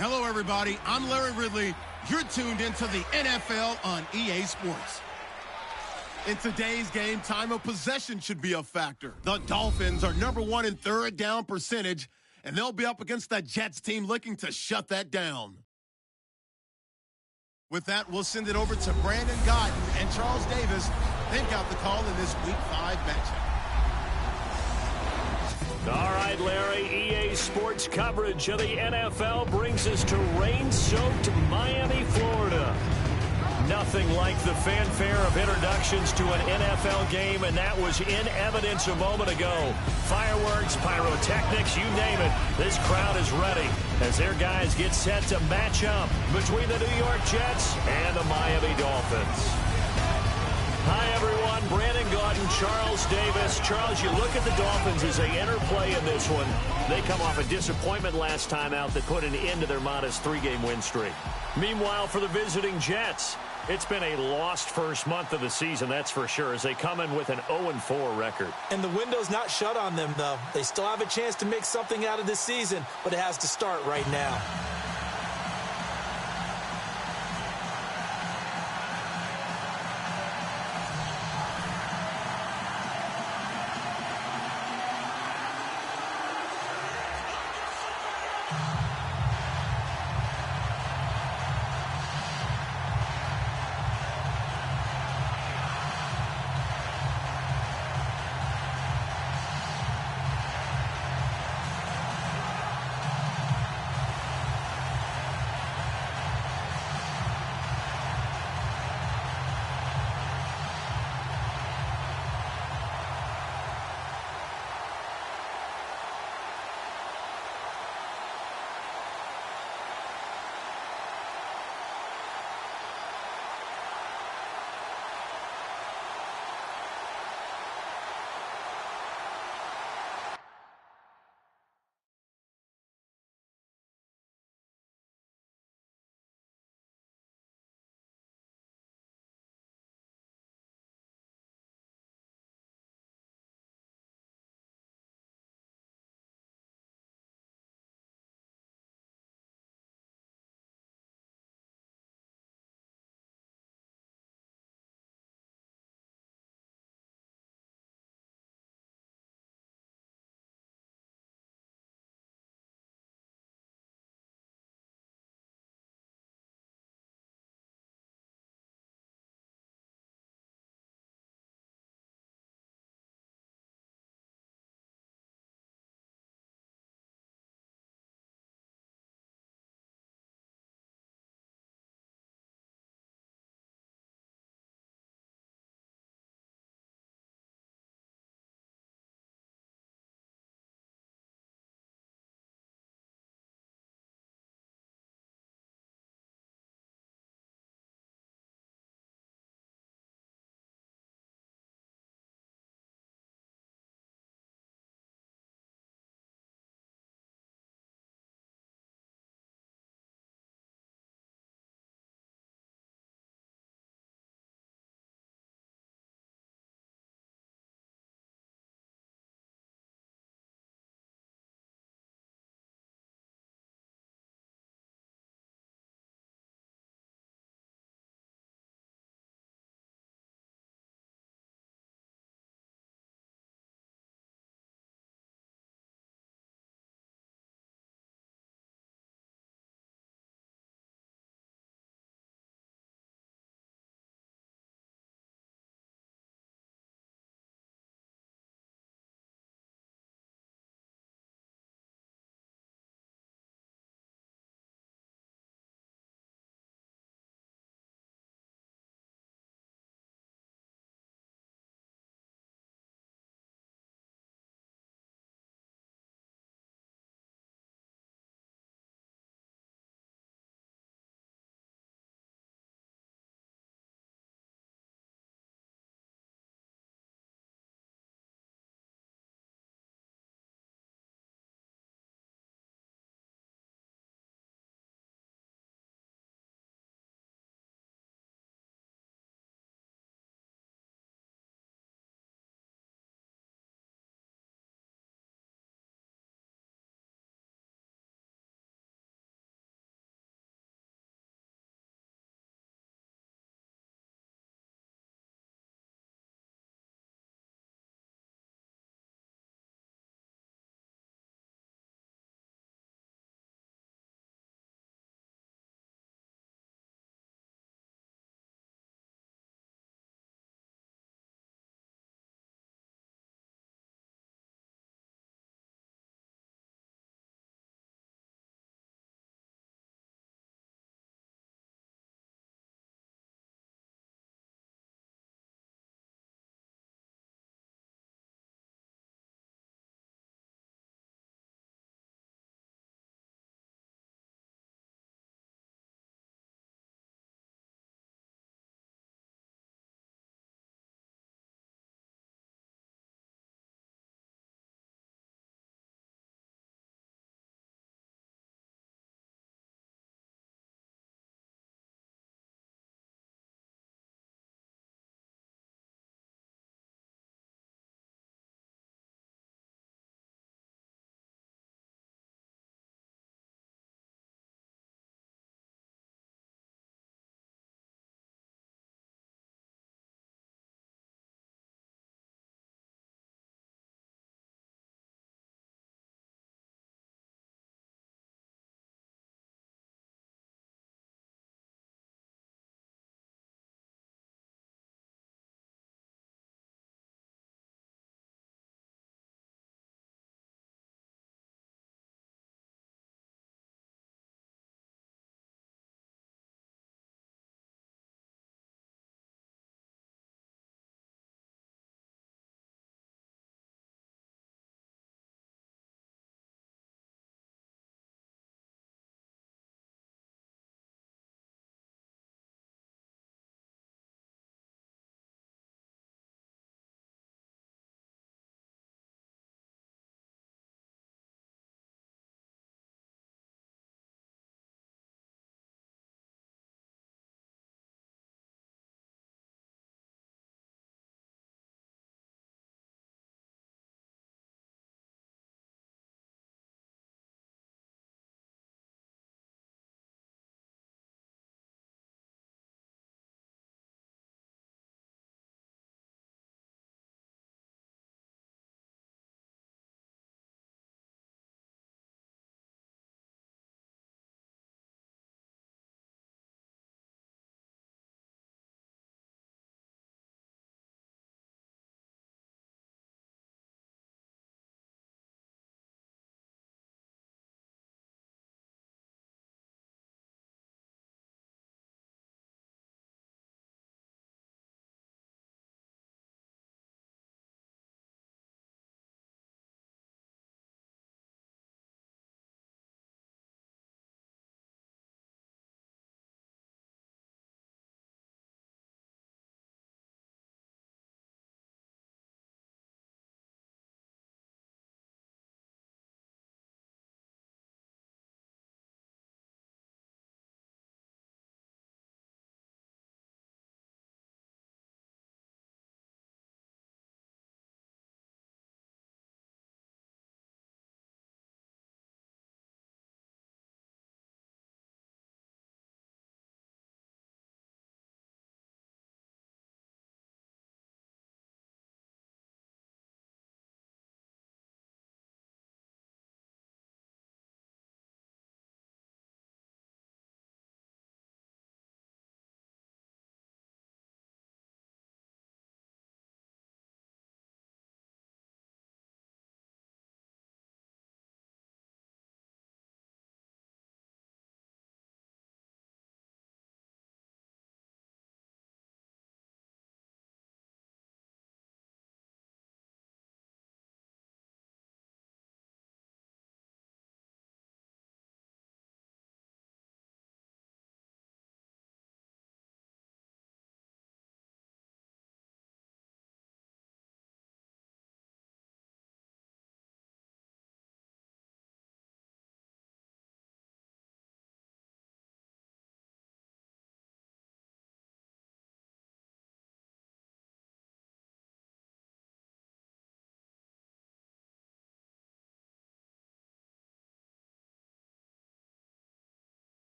Hello, everybody. I'm Larry Ridley. You're tuned into the NFL on EA Sports. In today's game, time of possession should be a factor. The Dolphins are #1 in third down percentage, and they'll be up against the Jets team looking to shut that down. With that, we'll send it over to Brandon Godden and Charles Davis. They've got the call in this Week 5 matchup. All right, Larry, EA Sports coverage of the NFL brings us to rain-soaked Miami, Florida. Nothing like the fanfare of introductions to an NFL game, and that was in evidence a moment ago. Fireworks, pyrotechnics, you name it. This crowd is ready as their guys get set to match up between the New York Jets and the Miami Dolphins. Hi, everyone. Brandon Gaudin, Charles Davis. Charles, you look at the Dolphins as they enter play in this one. They come off a disappointment last time out that put an end to their modest 3-game win streak. Meanwhile, for the visiting Jets, it's been a lost first month of the season, that's for sure, as they come in with an 0-4 record. And the window's not shut on them, though. They still have a chance to make something out of this season, but it has to start right now.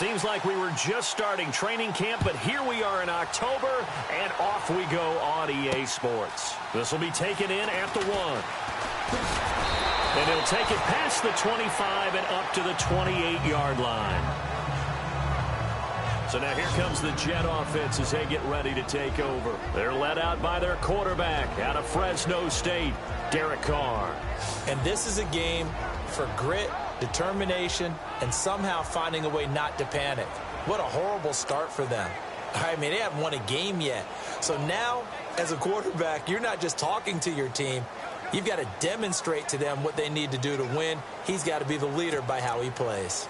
Seems like we were just starting training camp, but here we are in October, and off we go on EA Sports. This will be taken in at the 1. And he'll take it past the 25 and up to the 28-yard line. So now here comes the Jet offense as they get ready to take over. They're led out by their quarterback out of Fresno State, Derek Carr. And this is a game for grit, determination, and somehow finding a way not to panic. What a horrible start for them. I mean, they haven't won a game yet. So now, as a quarterback, you're not just talking to your team. You've got to demonstrate to them what they need to do to win. He's got to be the leader by how he plays.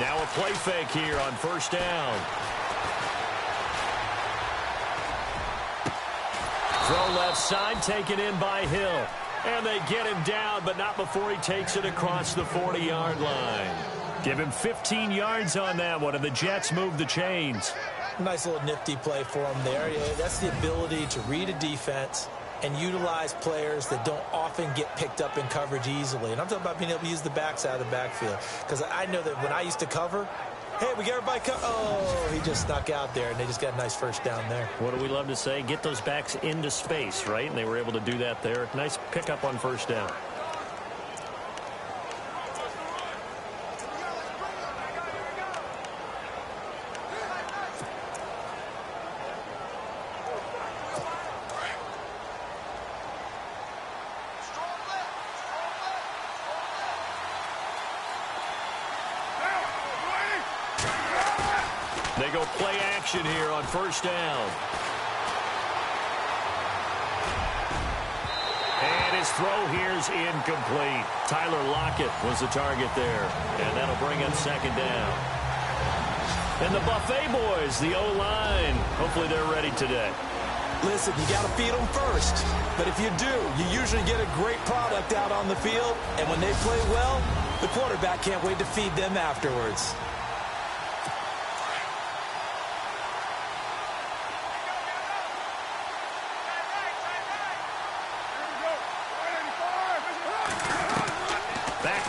Now a play fake here on first down. Throw left side, taken in by Hill. And they get him down, but not before he takes it across the 40-yard line. Give him 15 yards on that one, and the Jets move the chains. Nice little nifty play for him there. That's the ability to read a defense and utilize players that don't often get picked up in coverage easily. And I'm talking about being able to use the backside of the backfield. Because I know that when I used to cover, hey, we got everybody oh, he just snuck out there, and they just got a nice first down there. What do we love to say? Get those backs into space, right? And they were able to do that there. Nice pickup on first down. They go play action here on first down. And his throw here is incomplete. Tyler Lockett was the target there. And that'll bring up second down. And the Buffet boys, the O-line, hopefully they're ready today. Listen, you got to feed them first. But if you do, you usually get a great product out on the field. And when they play well, the quarterback can't wait to feed them afterwards.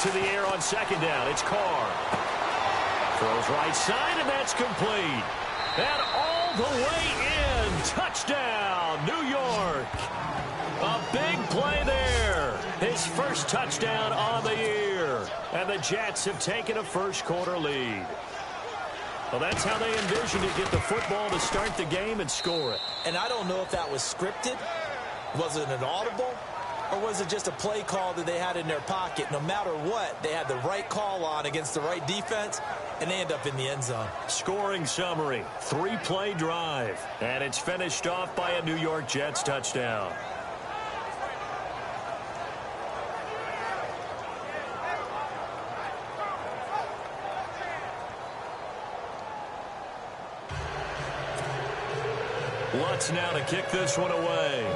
To the air on second down. It's Carr. Throws right side, and that's complete. And all the way in. Touchdown, New York. A big play there. His first touchdown on the year. And the Jets have taken a first-quarter lead. Well, that's how they envisioned to get the football to start the game and score it. And I don't know if that was scripted. Was it an audible? Or was it just a play call that they had in their pocket? No matter what, they had the right call on against the right defense, and they end up in the end zone. Scoring summary, 3-play drive, and it's finished off by a New York Jets touchdown. Lutz now to kick this one away.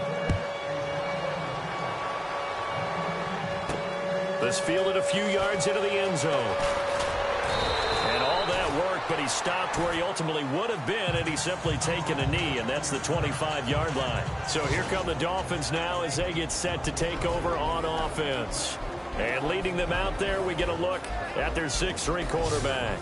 This fielded a few yards into the end zone. And all that work, but he stopped where he ultimately would have been, and he's simply taken a knee, and that's the 25-yard line. So here come the Dolphins now as they get set to take over on offense. And leading them out there, we get a look at their 6'3" quarterback.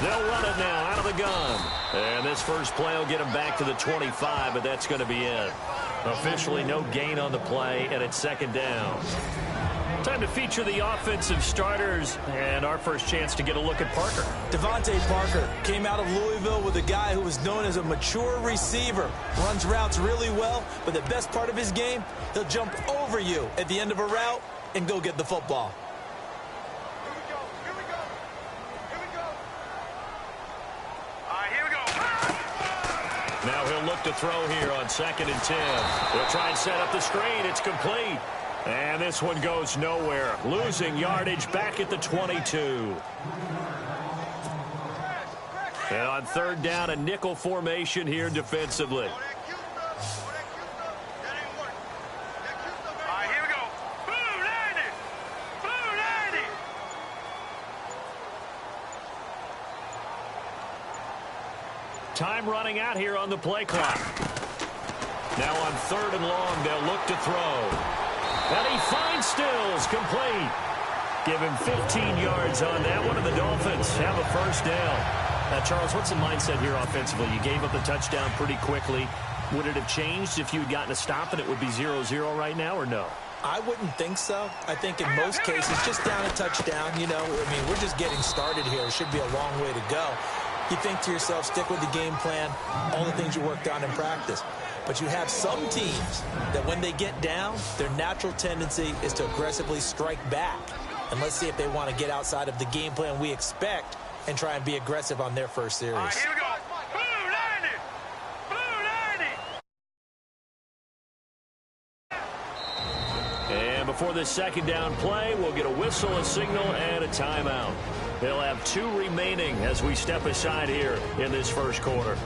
They'll run it now out of the gun. And this first play will get him back to the 25, but that's going to be it. Officially no gain on the play, and it's second down. Time to feature the offensive starters, and our first chance to get a look at Parker. Devontae Parker came out of Louisville with a guy who was known as a mature receiver. Runs routes really well, but the best part of his game, he'll jump over you at the end of a route and go get the football. Now he'll look to throw here on 2nd and 10. He'll try and set up the screen. It's complete. And this one goes nowhere. Losing yardage back at the 22. And on 3rd down, a nickel formation here defensively. Time running out here on the play clock. Now on 3rd and long, they'll look to throw. And he finds Stills, complete. Give him 15 yards on that one, and the Dolphins have a first down. Now, Charles, what's the mindset here offensively? You gave up the touchdown pretty quickly. Would it have changed if you had gotten a stop and it would be 0-0 right now, or no? I wouldn't think so. I think in most cases, just down a touchdown, you know, I mean, we're just getting started here. It should be a long way to go. You think to yourself, stick with the game plan, all the things you worked on in practice. But you have some teams that when they get down, their natural tendency is to aggressively strike back. And let's see if they want to get outside of the game plan we expect and try and be aggressive on their first series. All right, here we go. Blue 90. And before this 2nd down play, we'll get a whistle, a signal, and a timeout. They'll have 2 remaining as we step aside here in this first quarter.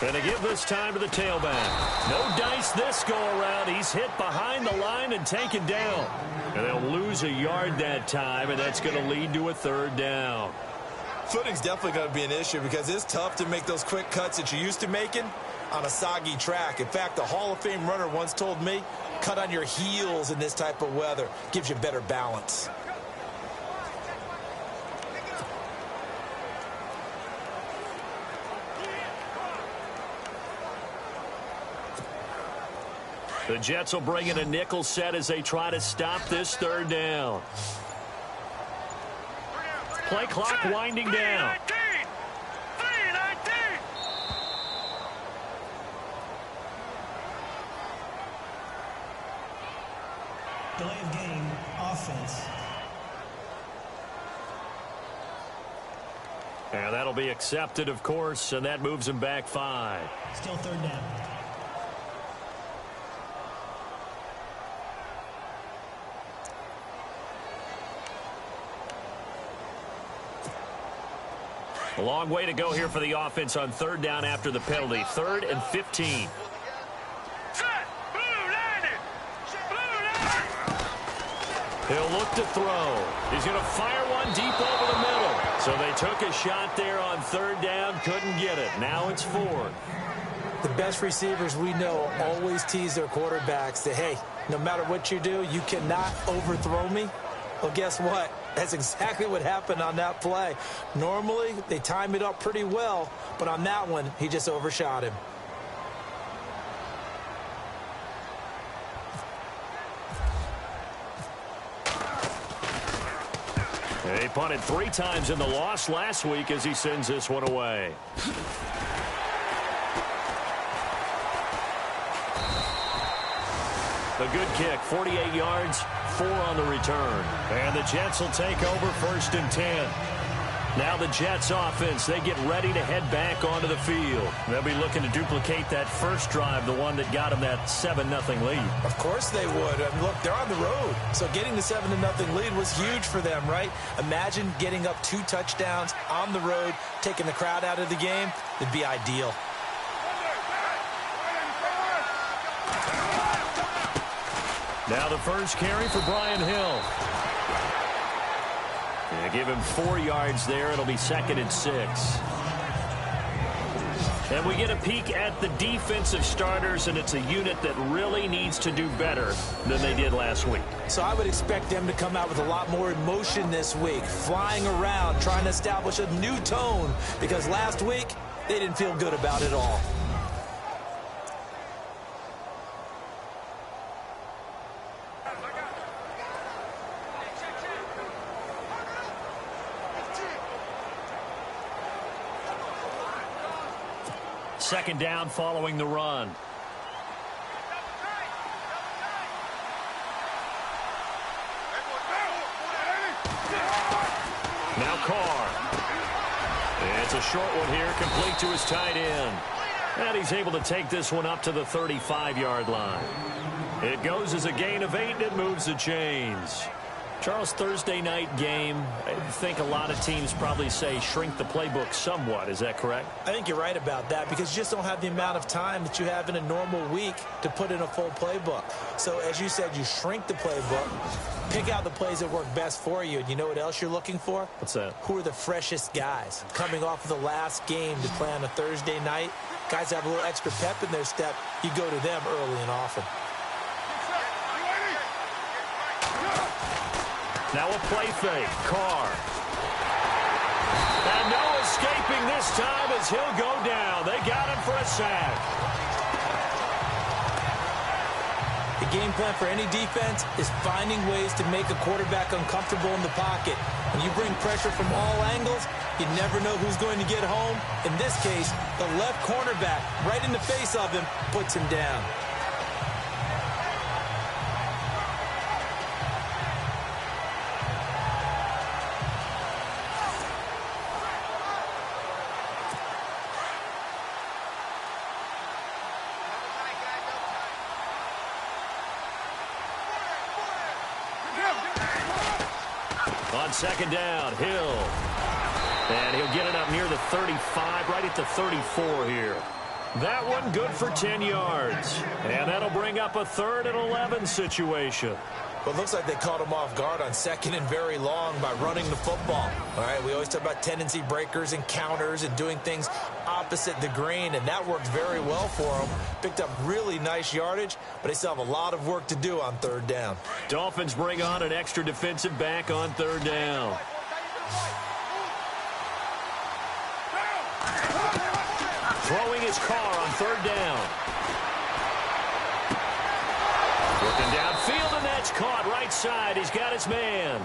And to give this time to the tailback. No dice this go-around. He's hit behind the line and taken down. And they'll lose a yard that time, and that's going to lead to a 3rd down. Footing's definitely going to be an issue because it's tough to make those quick cuts that you're used to making on a soggy track. In fact, a Hall of Fame runner once told me, cut on your heels in this type of weather. Gives you better balance. The Jets will bring in a nickel set as they try to stop this 3rd down. Play clock winding down. Delay of game, offense. And that'll be accepted, of course, and that moves him back 5. Still 3rd down. A long way to go here for the offense on 3rd down after the penalty. 3rd and 15. He'll look to throw. He's going to fire one deep over the middle. So they took a shot there on 3rd down, couldn't get it. Now it's 4th. The best receivers we know always tease their quarterbacks that, hey, no matter what you do, you cannot overthrow me. Well, guess what? That's exactly what happened on that play. Normally, they time it up pretty well, but on that one, he just overshot him. He punted 3 times in the loss last week as he sends this one away. A good kick, 48 yards, 4 on the return. And the Jets will take over 1st and 10. Now the Jets offense, they get ready to head back onto the field. They'll be looking to duplicate that first drive, the one that got them that 7-0 lead. Of course they would. And look, they're on the road. So getting the 7-0 lead was huge for them, right? Imagine getting up 2 touchdowns on the road, taking the crowd out of the game. It'd be ideal. Now the first carry for Brian Hill. They give him 4 yards there. It'll be 2nd and 6. And we get a peek at the defensive starters, and it's a unit that really needs to do better than they did last week. So I would expect them to come out with a lot more emotion this week, flying around, trying to establish a new tone, because last week they didn't feel good about it all. Second down following the run. Now Carr. It's a short one here, complete to his tight end. And he's able to take this one up to the 35-yard line. It goes as a gain of 8, and it moves the chains. Charles, Thursday night game, I think a lot of teams probably say shrink the playbook somewhat. Is that correct? I think you're right about that, because you just don't have the amount of time that you have in a normal week to put in a full playbook. So, as you said, you shrink the playbook, pick out the plays that work best for you, and you know what else you're looking for? What's that? Who are the freshest guys? Coming off of the last game to play on a Thursday night, guys have a little extra pep in their step. You go to them early and often. Now a play fake. Carr. And no escaping this time as he'll go down. They got him for a sack. The game plan for any defense is finding ways to make a quarterback uncomfortable in the pocket. When you bring pressure from all angles, you never know who's going to get home. In this case, the left cornerback, right in the face of him, puts him down. On second down, Hill. And he'll get it up near the 35, right at the 34 here. That one good for 10 yards. And that'll bring up a 3rd and 11 situation. Well, it looks like they caught him off guard on 2nd and very long by running the football. All right, we always talk about tendency breakers and counters and doing things opposite the grain, and that worked very well for them. Picked up really nice yardage, but they still have a lot of work to do on 3rd down. Dolphins bring on an extra defensive back on 3rd down. Throwing his Carr on 3rd down. Looking downfield, and that's caught right side. He's got his man.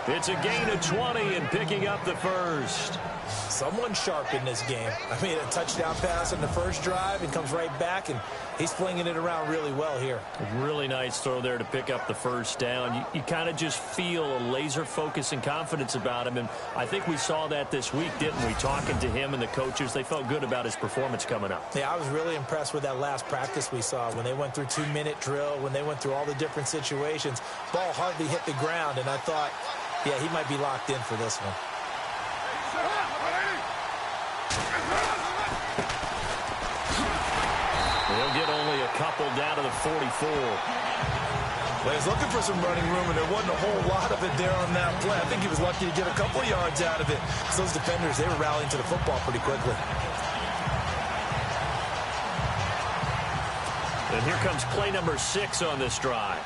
It's a gain of 20 and picking up the first. Someone sharp in this game. I mean, a touchdown pass on the first drive and comes right back, and he's flinging it around really well here. A really nice throw there to pick up the first down. You kind of just feel a laser focus and confidence about him, and I think we saw that this week, didn't we? Talking to him and the coaches, they felt good about his performance coming up. Yeah, I was really impressed with that last practice we saw when they went through 2-minute drill, when they went through all the different situations. Ball hardly hit the ground, and I thought, yeah, he might be locked in for this one. They'll get only a couple down to the 44. Well, he's looking for some running room, and there wasn't a whole lot of it there on that play. I think he was lucky to get a couple yards out of it. So those defenders, they were rallying to the football pretty quickly. And here comes play number 6 on this drive.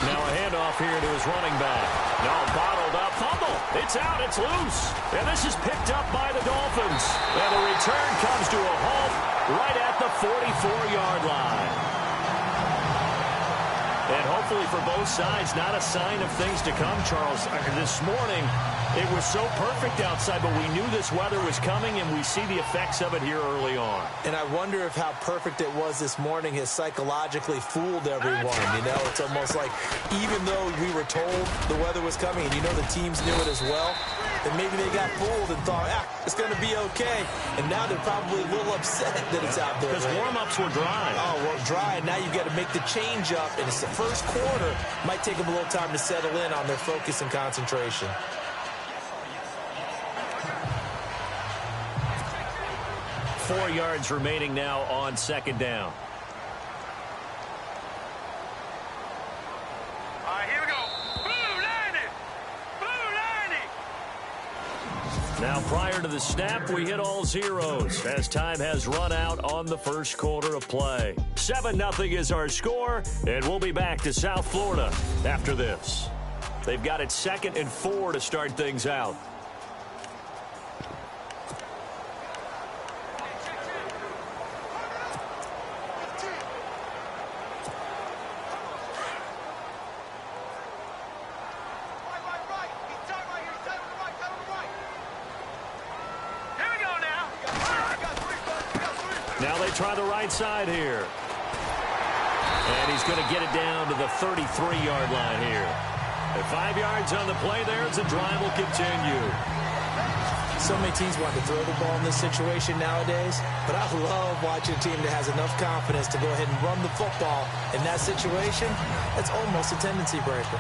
Now a handoff here to his running back. No, bottled up, fumble. It's out, it's loose. And this is picked up by the Dolphins. And the return comes to a halt right at the 44-yard line. And hopefully for both sides, not a sign of things to come, Charles. This morning, it was so perfect outside, but we knew this weather was coming, and we see the effects of it here early on. And I wonder if how perfect it was this morning has psychologically fooled everyone. You know, it's almost like even though we were told the weather was coming, and you know the teams knew it as well, that maybe they got fooled and thought, it's going to be okay. And now they're probably a little upset that it's out there. Because warm-ups were dry. Oh, well, dry, and now you've got to make the change up, and it's the first quarter. Might take them a little time to settle in on their focus and concentration. Four yards remaining now on second down. All right, here we go. Boom, Now, prior to the snap, we hit all zeros as time has run out on the first quarter of play. 7-0 is our score, and we'll be back to South Florida after this. They've got it 2nd and 4 to start things out. Now they try the right side here. And he's going to get it down to the 33-yard line here. At 5 yards on the play there, the drive will continue. So many teams want to throw the ball in this situation nowadays, but I love watching a team that has enough confidence to go ahead and run the football in that situation. That's almost a tendency breaker.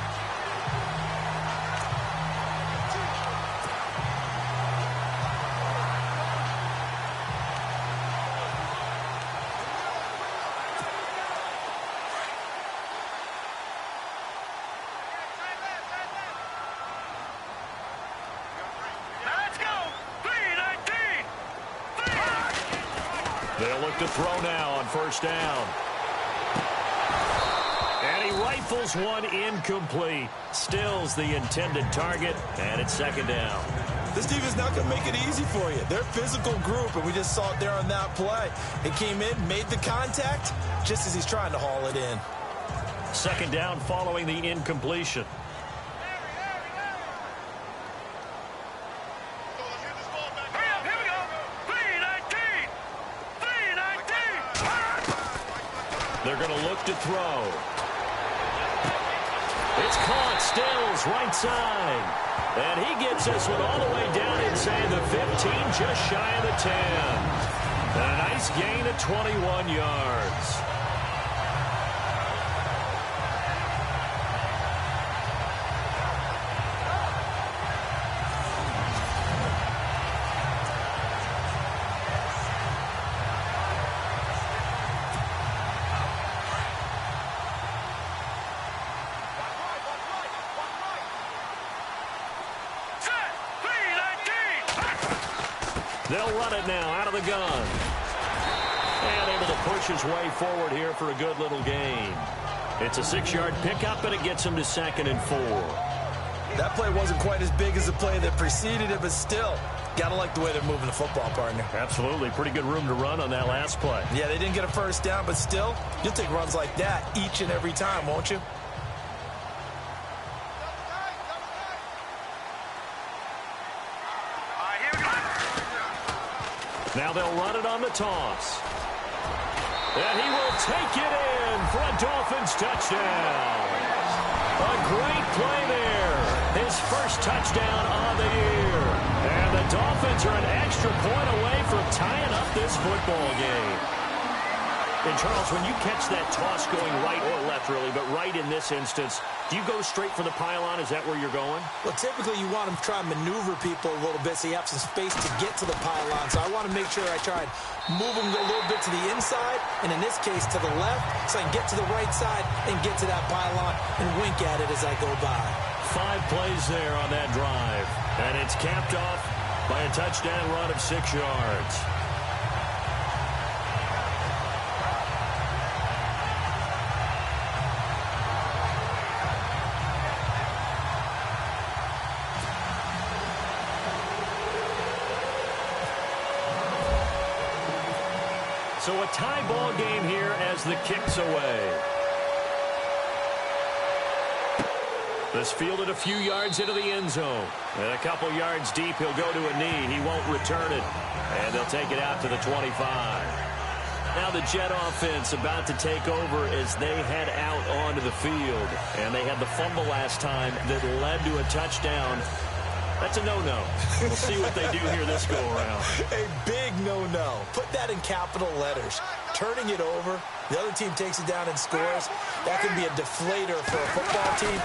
They'll look to throw now on first down. And he rifles one incomplete. Stills the intended target, and it's 2nd down. This team is not going to make it easy for you. They're a physical group, and we just saw it there on that play. It came in, made the contact, just as he's trying to haul it in. 2nd down following the incompletion. They're going to look to throw. It's caught. Stills right side. And he gets this one all the way down inside the 15, just shy of the 10. And a nice gain of 21 yards. They'll run it now out of the gun. And able to push his way forward here for a good little gain. It's a 6-yard pickup, and it gets him to 2nd and 4. That play wasn't quite as big as the play that preceded it, but still, got to like the way they're moving the football, partner. Absolutely. Pretty good room to run on that last play. Yeah, they didn't get a first down, but still, you'll take runs like that each and every time, won't you? Now they'll run it on the toss. And he will take it in for a Dolphins touchdown. A great play there. His first touchdown of the year. And the Dolphins are an extra point away from tying up this football game. And Charles, when you catch that toss going right or left, really, but right in this instance, do you go straight for the pylon? Is that where you're going? Well, typically you want to try and maneuver people a little bit so you have some space to get to the pylon. So I want to make sure I try and move them a little bit to the inside, and in this case to the left, so I can get to the right side and get to that pylon and wink at it as I go by. 5 plays there on that drive, and it's capped off by a touchdown run of 6 yards. So a tie ball game here as the kick's away. This fielded a few yards into the end zone. And a couple yards deep, he'll go to a knee. He won't return it. And they'll take it out to the 25. Now the Jet offense about to take over as they head out onto the field. And they had the fumble last time that led to a touchdown. That's a no-no. We'll see what they do here this go-around. A big no-no. Put that in capital letters. Turning it over, the other team takes it down and scores. That could be a deflator for a football team.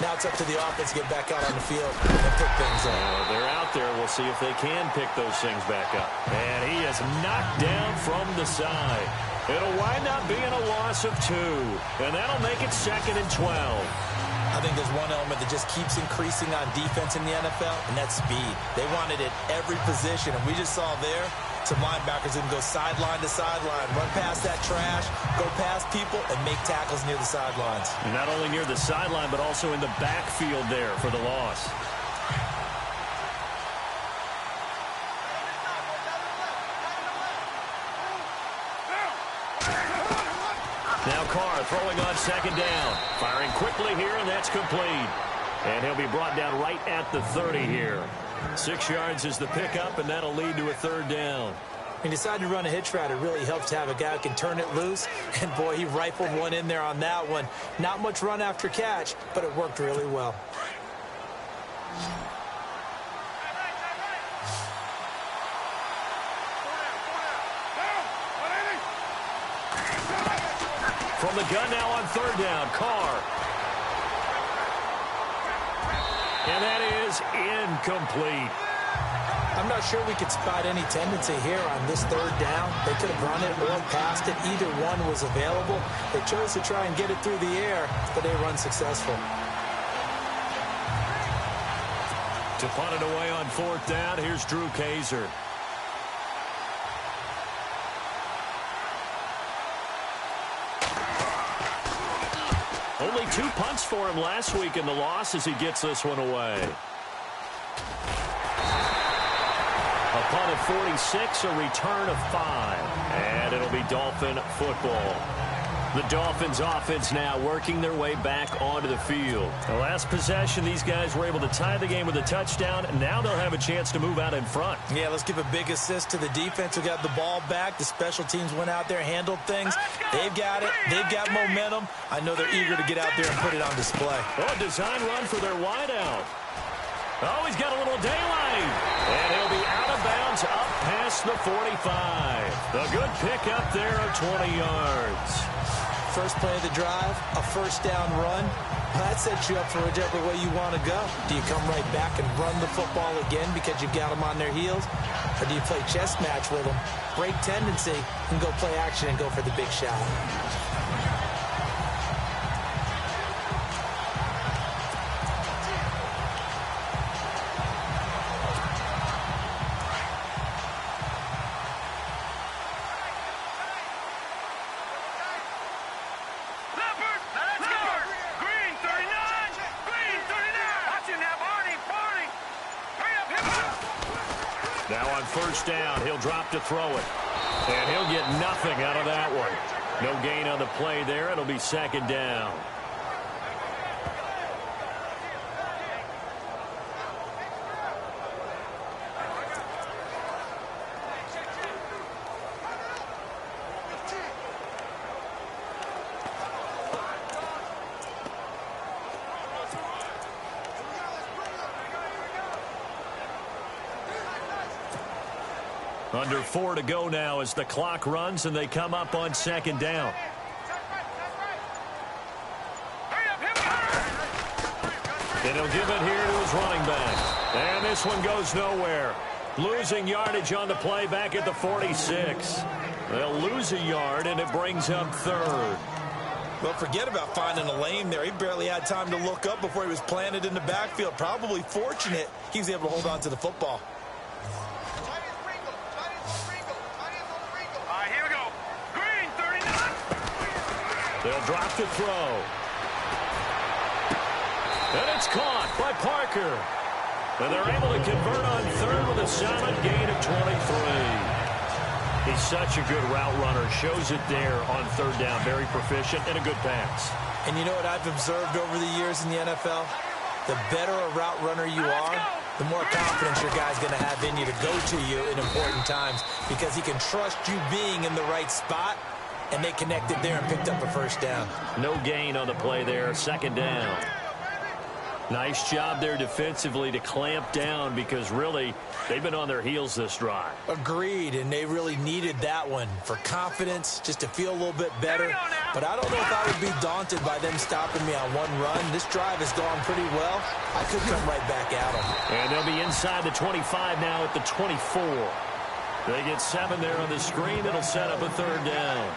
Now it's up to the offense to get back out on the field and pick things up. They're out there. We'll see if they can pick those things back up. And he is knocked down from the side. It'll wind up being a loss of 2. And that'll make it 2nd and 12. I think there's one element that just keeps increasing on defense in the NFL, and that's speed. They want it at every position, and we just saw there some linebackers who can go sideline to sideline, run past that trash, go past people, and make tackles near the sidelines. And not only near the sideline, but also in the backfield there for the loss. Now Carr throwing on second down. Firing quickly here, and that's complete. And he'll be brought down right at the 30 here. 6 yards is the pickup, and that'll lead to a third down. He decided to run a hitch route. It really helps to have a guy who can turn it loose. And, boy, he rifled one in there on that one. Not much run after catch, but it worked really well. From the gun now on third down, Carr. And that is incomplete. I'm not sure we could spot any tendency here on this third down. They could have run it or passed it. Either one was available. They chose to try and get it through the air, but they run successful. To punt it away on fourth down, here's Drew Kaiser. Only 2 punts for him last week in the loss as he gets this one away. A punt of 46, a return of 5. And it'll be Dolphin football. The Dolphins offense now working their way back onto the field. The last possession, these guys were able to tie the game with a touchdown. And now they'll have a chance to move out in front. Yeah, let's give a big assist to the defense who got the ball back. The special teams went out there, handled things. They've got it. They've got momentum. I know they're eager to get out there and put it on display. Oh, a design run for their wideout. Oh, he's got a little daylight. And he'll be out of bounds up past the 45. A good pickup there of 20 yards. First play of the drive, a first down run. That sets you up for whichever way you want to go. Do you come right back and run the football again because you've got them on their heels? Or do you play chess match with them, break tendency, and go play action and go for the big shot? Now on first down, he'll drop to throw it. And he'll get nothing out of that one. No gain on the play there. It'll be second down. Under 4 to go now as the clock runs and they come up on second down. And he'll give it here to his running back. And this one goes nowhere. Losing yardage on the play back at the 46. They'll lose a yard and it brings up third. Well, forget about finding a lane there. He barely had time to look up before he was planted in the backfield. Probably fortunate he was able to hold on to the football. They'll drop to throw. And it's caught by Parker. And they're able to convert on third with a solid gain of 23. He's such a good route runner. Shows it there on third down. Very proficient and a good pass. And you know what I've observed over the years in the NFL? The better a route runner you are, the more confidence your guy's going to have in you to go to you in important times because he can trust you being in the right spot. And they connected there and picked up a first down. No gain on the play there. Second down. Nice job there defensively to clamp down because really they've been on their heels this drive. Agreed, and they really needed that one for confidence, just to feel a little bit better. But I don't know if I would be daunted by them stopping me on one run. This drive has gone pretty well. I could come right back at them. And they'll be inside the 25 now at the 24. They get 7 there on the screen. It'll set up a third down.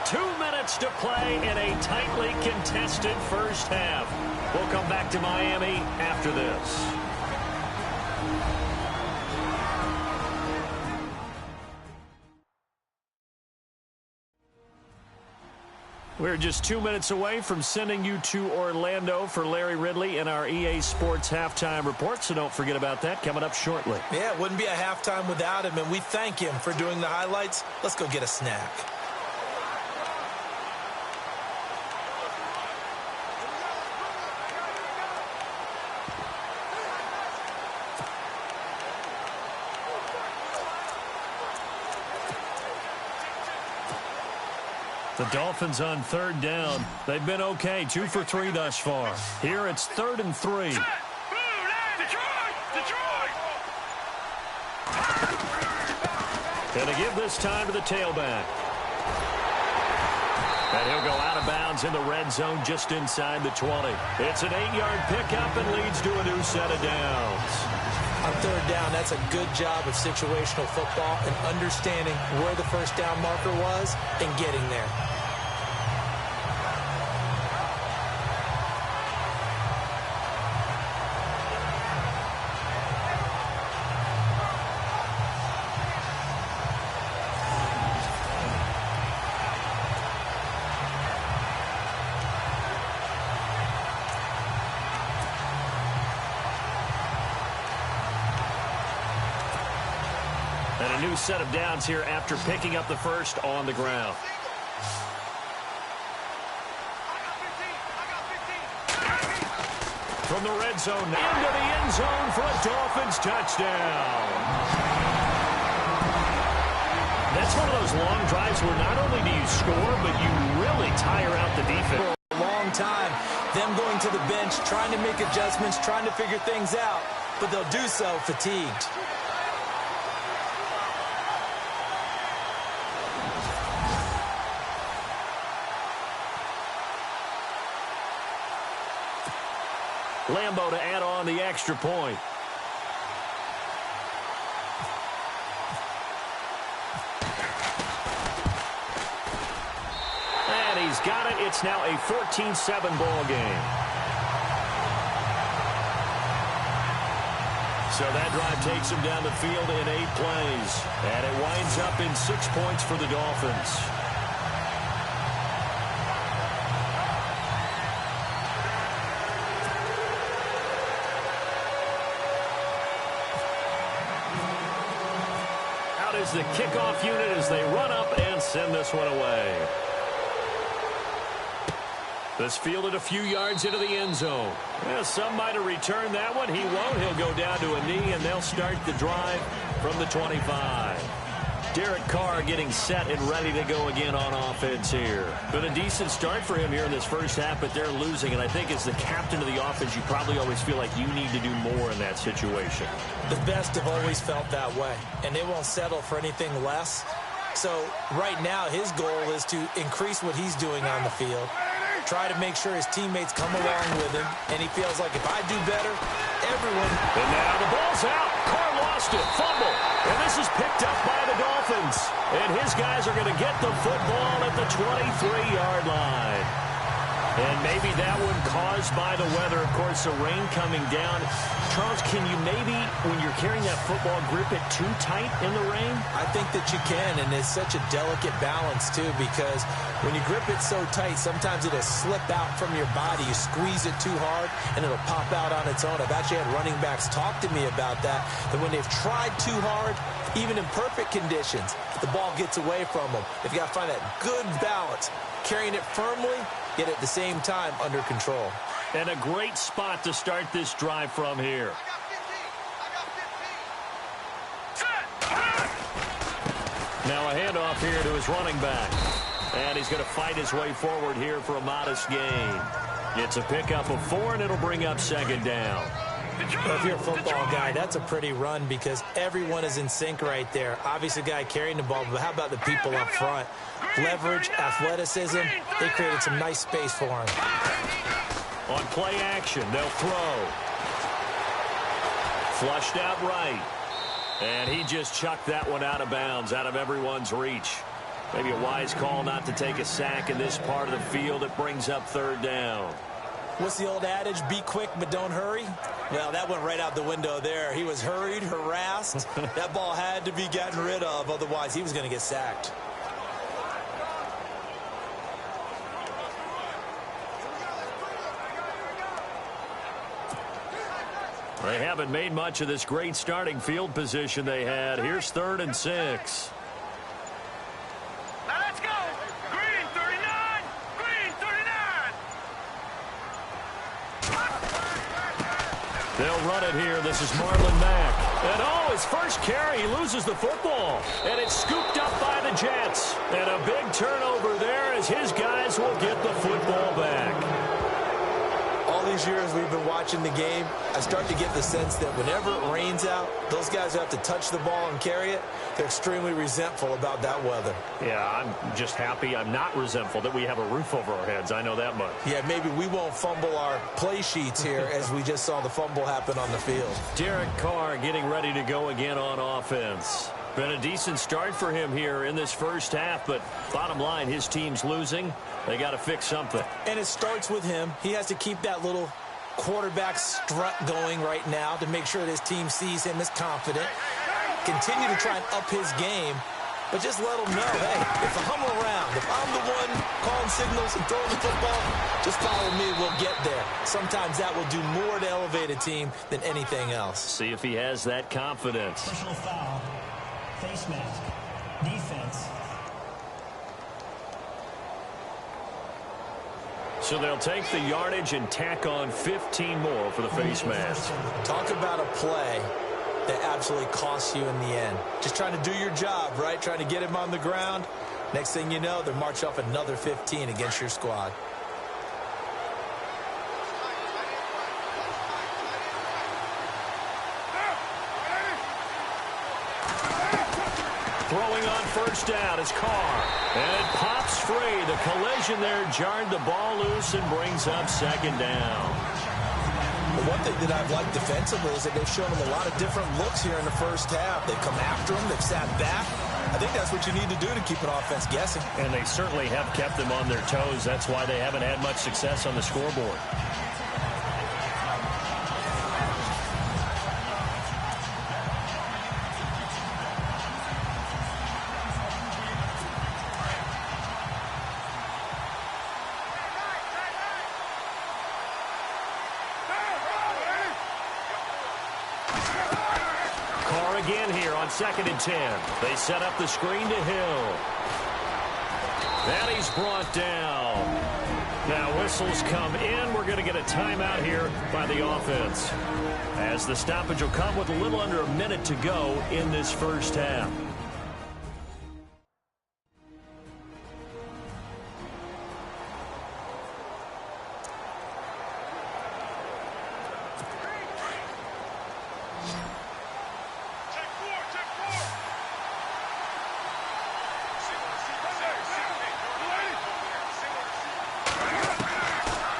2 minutes to play in a tightly contested first half. We'll come back to Miami after this. We're just 2 minutes away from sending you to Orlando for Larry Ridley and our EA Sports Halftime Report, so don't forget about that coming up shortly. Yeah, it wouldn't be a halftime without him, and we thank him for doing the highlights. Let's go get a snack. The Dolphins on third down. They've been okay, 2 for 3 thus far. Here it's 3rd and 3. And to give this time to the tailback. And he'll go out of bounds in the red zone just inside the 20. It's an 8-yard pickup and leads to a new set of downs. On third down, that's a good job of situational football and understanding where the first down marker was and getting there. And a new set of downs here after picking up the first on the ground. From the red zone into the end zone for a Dolphins touchdown. That's one of those long drives where not only do you score, but you really tire out the defense. For a long time, them going to the bench, trying to make adjustments, trying to figure things out, but they'll do so fatigued. Lambo to add on the extra point. And he's got it. It's now a 14-7 ball game. So that drive takes him down the field in 8 plays. And it winds up in 6 points for the Dolphins. Is the kickoff unit as they run up and send this one away. This fielded a few yards into the end zone. Well, some might have returned that one. He won't. He'll go down to a knee, and they'll start the drive from the 25. Derek Carr getting set and ready to go again on offense here. Been a decent start for him here in this first half, but they're losing. And I think as the captain of the offense, you probably always feel like you need to do more in that situation. The best have always felt that way, and they won't settle for anything less. So right now, his goal is to increase what he's doing on the field, try to make sure his teammates come along with him, and he feels like if I do better, everyone... And now the ball's out. Carr lost it. Fumble. And this is picked up by the Dolphins. And his guys are going to get the football at the 23-yard line. And maybe that one caused by the weather. Of course, the rain coming down. Charles, can you maybe, when you're carrying that football, grip it too tight in the rain? I think that you can, and it's such a delicate balance, too, because when you grip it so tight, sometimes it'll slip out from your body. You squeeze it too hard, and it'll pop out on its own. I've actually had running backs talk to me about that when they've tried too hard, even in perfect conditions, the ball gets away from them. They've got to find that good balance, carrying it firmly, yet at the same time under control. And a great spot to start this drive from here. Now a handoff here to his running back. And he's going to fight his way forward here for a modest gain. It's a pickup of 4, and it'll bring up 2nd down. Well, if you're a football guy, that's a pretty run because everyone is in sync right there. Obviously, the guy carrying the ball, but how about the people up front? Leverage, athleticism, they created some nice space for him. On play action, they'll throw. Flushed out right. And he just chucked that one out of bounds, out of everyone's reach. Maybe a wise call not to take a sack in this part of the field. It brings up third down. What's the old adage? Be quick, but don't hurry. Well, that went right out the window there. He was hurried, harassed. That ball had to be gotten rid of. Otherwise, he was going to get sacked. They haven't made much of this great starting field position they had. Here's 3rd and 6. Now let's go. Green 39. Green 39. They'll run it here. This is Marlon Mack. And his first carry, he loses the football. And it's scooped up by the Jets. And a big turnover there as his guys will get the football back. All these years we've been watching the game, I start to get the sense that whenever it rains out, those guys who have to touch the ball and carry it, they're extremely resentful about that weather. Yeah, I'm just happy I'm not resentful that we have a roof over our heads. I know that much. Yeah, maybe we won't fumble our play sheets here as we just saw the fumble happen on the field. Derek Carr getting ready to go again on offense. Been a decent start for him here in this first half, but bottom line, his team's losing. They got to fix something. And it starts with him. He has to keep that little quarterback strut going right now to make sure that his team sees him as confident. Continue to try and up his game, but just let him know, hey, if I'm around, if I'm the one calling signals and throwing the football, just follow me, we'll get there. Sometimes that will do more to elevate a team than anything else. See if he has that confidence. Personal foul. Face mask. Defense. So they'll take the yardage and tack on 15 more for the face mask. Talk about a play that absolutely costs you in the end. Just trying to do your job, right? Trying to get him on the ground. Next thing you know, they're march off another 15 against your squad. Throwing on first down is Carr. And it pops free. The collision there jarred the ball loose and brings up second down. The one thing that I've liked defensively is that they've shown them a lot of different looks here in the first half. They've come after them. They've sat back. I think that's what you need to do to keep an offense guessing. And they certainly have kept them on their toes. That's why they haven't had much success on the scoreboard. Again here on 2nd and 10. They set up the screen to Hill. And he's brought down. Now whistles come in. We're going to get a timeout here by the offense, as the stoppage will come with a little under a minute to go in this first half.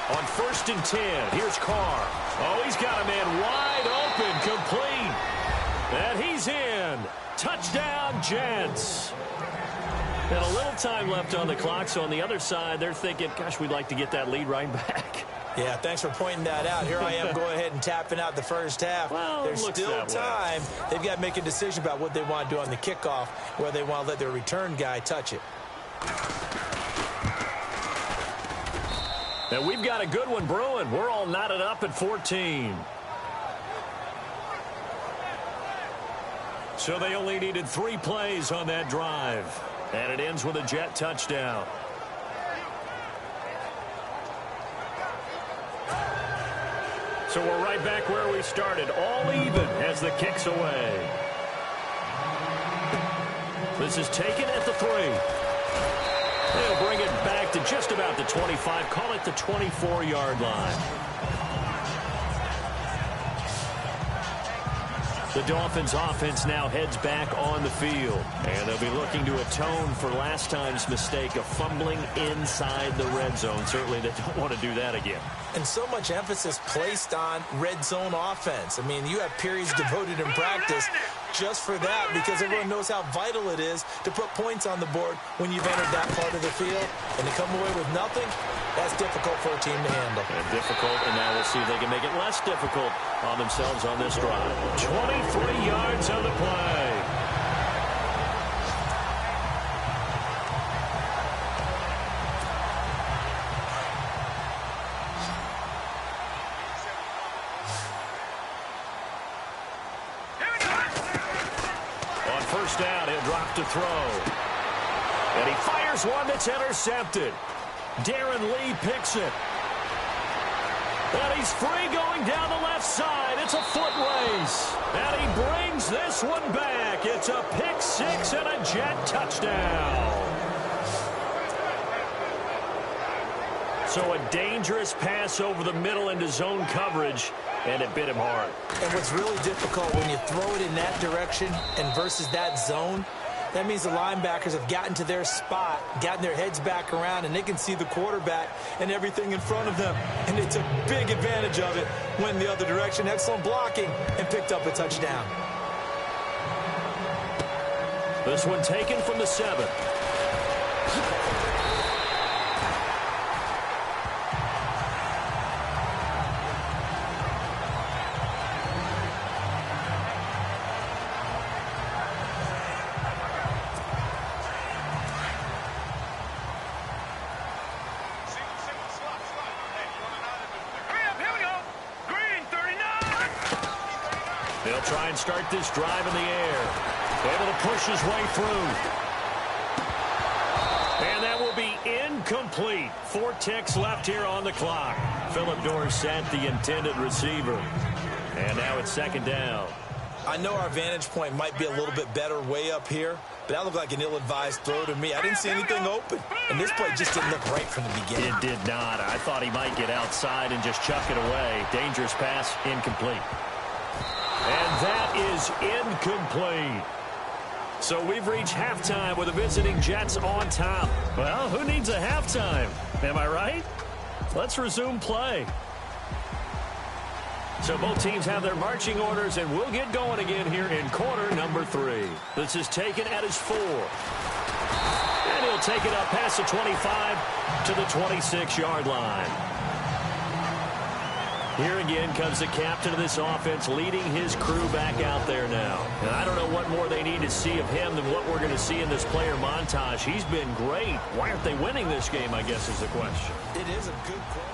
On 1st and 10, here's Carr. Oh, he's got a man wide open, complete. And he's in. Touchdown, Jets. And a little time left on the clock, so on the other side, they're thinking, gosh, we'd like to get that lead right back. Yeah, thanks for pointing that out. Here I am going ahead and tapping out the first half. Well, there's still time. They've got to make a decision about what they want to do on the kickoff, where they want to let their return guy touch it. And we've got a good one brewing. We're all knotted up at 14. So they only needed 3 plays on that drive. And it ends with a Jet touchdown. So we're right back where we started. All even as the kick's away. This is taken at the 3. They'll bring it back to just about the 25. Call it the 24-yard line. The Dolphins offense now heads back on the field. And they'll be looking to atone for last time's mistake of fumbling inside the red zone. Certainly they don't want to do that again. And so much emphasis placed on red zone offense. I mean, you have periods devoted in practice just for that because everyone knows how vital it is to put points on the board when you've entered that part of the field. And to come away with nothing, that's difficult for a team to handle. And difficult, and now we'll see if they can make it less difficult on themselves on this drive. 23 yards on the play. On first down, he'll drop to throw. And he fires one that's intercepted. Darren Lee picks it. And he's free going down the left side. It's a foot race. And he brings this one back. It's a pick six and a Jet touchdown. So a dangerous pass over the middle into zone coverage, and it bit him hard. And what's really difficult when you throw it in that direction and versus that zone, that means the linebackers have gotten to their spot, gotten their heads back around, and they can see the quarterback and everything in front of them. And they took big advantage of it, went the other direction, excellent blocking, and picked up a touchdown. This one taken from the 7. They'll try and start this drive in the air. Able to push his way through. And that will be incomplete. 4 ticks left here on the clock. Phillip Dorsett, the intended receiver. And now it's second down. I know our vantage point might be a little bit better way up here, but that looked like an ill-advised throw to me. I didn't see anything open, and this play just didn't look right from the beginning. It did not. I thought he might get outside and just chuck it away. Dangerous pass, incomplete. And that is incomplete. So we've reached halftime with the visiting Jets on top. Well, who needs a halftime? Am I right? Let's resume play. So both teams have their marching orders, and we'll get going again here in quarter number 3. This is taken at his 4. And he'll take it up past the 25 to the 26-yard line. Here again comes the captain of this offense leading his crew back out there now. And I don't know what more they need to see of him than what we're going to see in this player montage. He's been great. Why aren't they winning this game, I guess, is the question. It is a good question.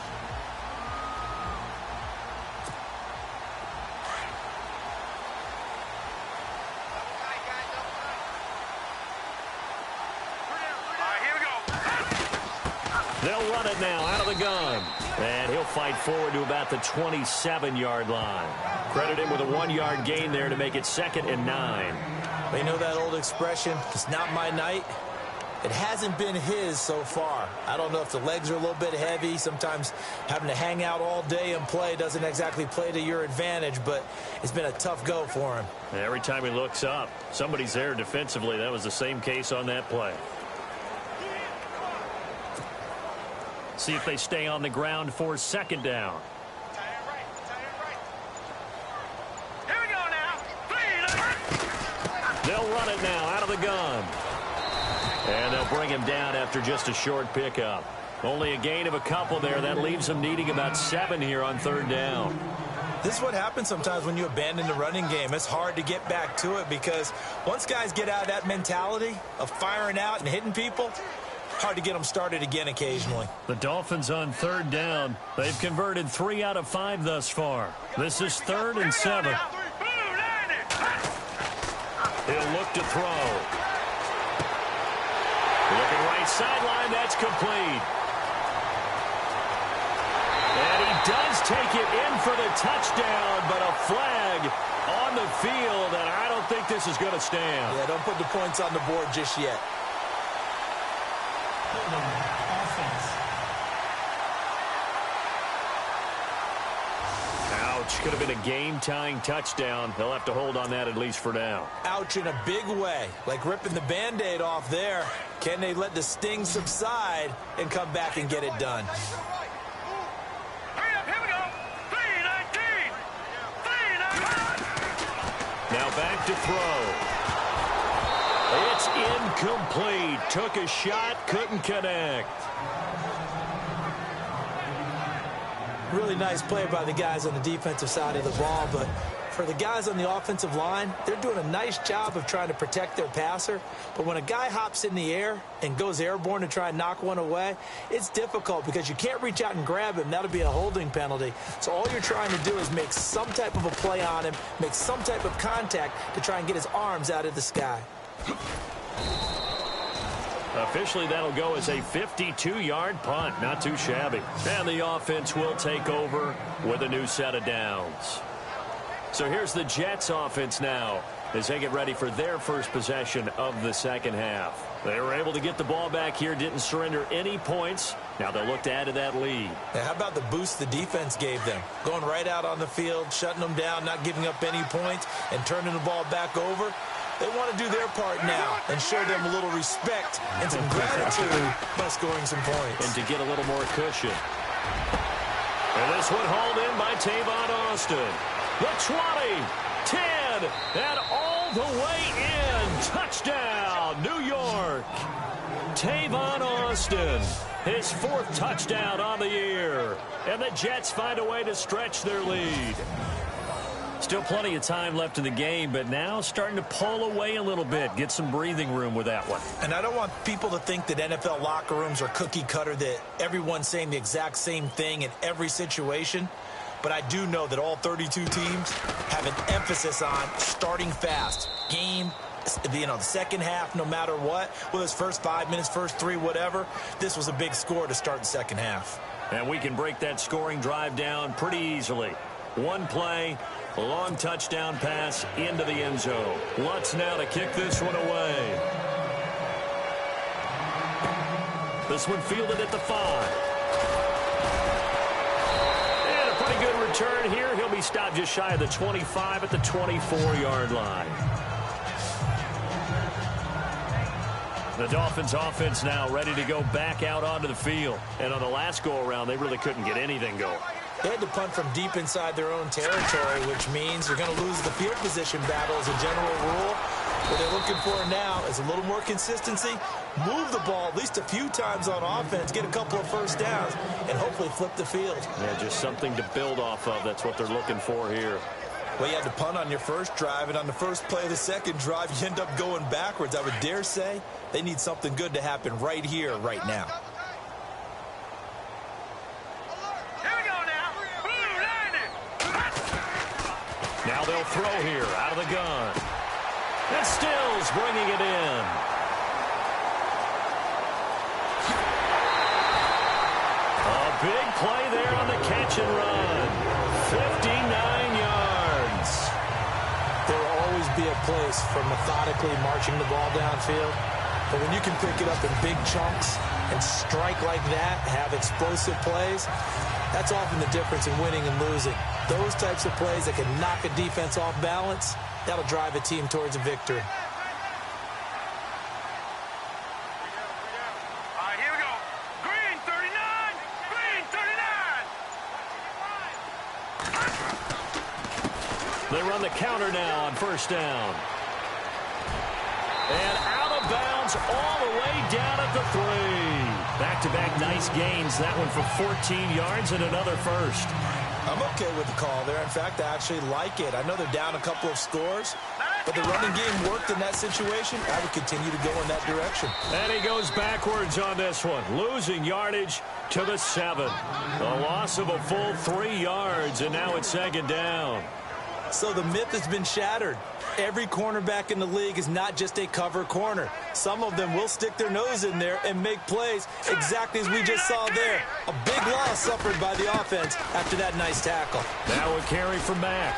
They'll run it now out of the gun. And he'll fight forward to about the 27-yard line. Credit him with a 1-yard gain there to make it 2nd and 9. You know that old expression, it's not my night? It hasn't been his so far. I don't know if the legs are a little bit heavy. Sometimes having to hang out all day and play doesn't exactly play to your advantage, but it's been a tough go for him. Every time he looks up, somebody's there defensively. That was the same case on that play. See if they stay on the ground for 2nd down. Here we go now. They'll run it now out of the gun. And they'll bring him down after just a short pickup. Only a gain of a couple there. That leaves them needing about 7 here on 3rd down. This is what happens sometimes when you abandon the running game. It's hard to get back to it because once guys get out of that mentality of firing out and hitting people, hard to get them started again occasionally. The Dolphins on 3rd down. They've converted 3 out of 5 thus far. This is 3rd and 7. He'll look to throw. Looking right sideline. That's complete. And he does take it in for the touchdown, but a flag on the field, and I don't think this is going to stand. Yeah, don't put the points on the board just yet. Offense. Ouch. could have been a game-tying touchdown. They'll have to hold on that at least for now. Ouch in a big way, like ripping the Band-Aid off there. Can they let the sting subside and come back and get it done? Hurry up, here we go. 3-19. 3-19. Now back to throw. It's incomplete. Took a shot, couldn't connect. Really nice play by the guys on the defensive side of the ball, but for the guys on the offensive line, they're doing a nice job of trying to protect their passer. But when a guy hops in the air and goes airborne to try and knock one away, it's difficult because you can't reach out and grab him. That'll be a holding penalty. So all you're trying to do is make some type of a play on him, make some type of contact to try and get his arms out of the sky. Officially, that'll go as a 52-yard punt. Not too shabby. And the offense will take over with a new set of downs. So here's the Jets offense now as they get ready for their first possession of the second half. They were able to get the ball back here, didn't surrender any points. Now they'll look to add to that lead. Now, how about the boost the defense gave them? Going right out on the field, shutting them down, not giving up any points, and turning the ball back over. They want to do their part now and show them a little respect and some gratitude by scoring some points. And to get a little more cushion. And this one hauled in by Tavon Austin. The 20, 10, and all the way in. Touchdown, New York. Tavon Austin, his fourth touchdown on the year. And the Jets find a way to stretch their lead. Still plenty of time left in the game, but now starting to pull away a little bit. Get some breathing room with that one. And I don't want people to think that NFL locker rooms are cookie cutter, that everyone's saying the exact same thing in every situation. But I do know that all 32 teams have an emphasis on starting fast. Game, the second half, no matter what. Whether it's first 5 minutes, first 3, whatever. This was a big score to start the second half. And we can break that scoring drive down pretty easily. One play, a long touchdown pass into the end zone. Lutz now to kick this one away. This one fielded at the 5. And a pretty good return here. He'll be stopped just shy of the 25 at the 24-yard line. The Dolphins offense now ready to go back out onto the field. And on the last go-around, they really couldn't get anything going. They had to punt from deep inside their own territory, which means you're going to lose the field position battle as a general rule. What they're looking for now is a little more consistency, move the ball at least a few times on offense, get a couple of first downs, and hopefully flip the field. Yeah, just something to build off of. That's what they're looking for here. Well, you had to punt on your first drive, and on the first play of the second drive, you end up going backwards. I would dare say they need something good to happen right here, right now. Now they'll throw here out of the gun. And Stills bringing it in. A big play there on the catch and run. 59 yards. There will always be a place for methodically marching the ball downfield. But when you can pick it up in big chunks and strike like that, have explosive plays, that's often the difference in winning and losing. Those types of plays that can knock a defense off balance, that'll drive a team towards a victory. All right, here we go. Green 39. Green 39. They run the counter now on first down. And out of bounds all the way down at the 3. Back-to-back nice gains. That one for 14 yards and another first. I'm okay with the call there. In fact, I actually like it. I know they're down a couple of scores, but the running game worked in that situation. I would continue to go in that direction. And he goes backwards on this one, losing yardage to the 7. A loss of a full 3 yards, and now it's second down. So the myth has been shattered. Every cornerback in the league is not just a cover corner. Some of them will stick their nose in there and make plays exactly as we just saw there. A big loss suffered by the offense after that nice tackle. Now a carry from Mack.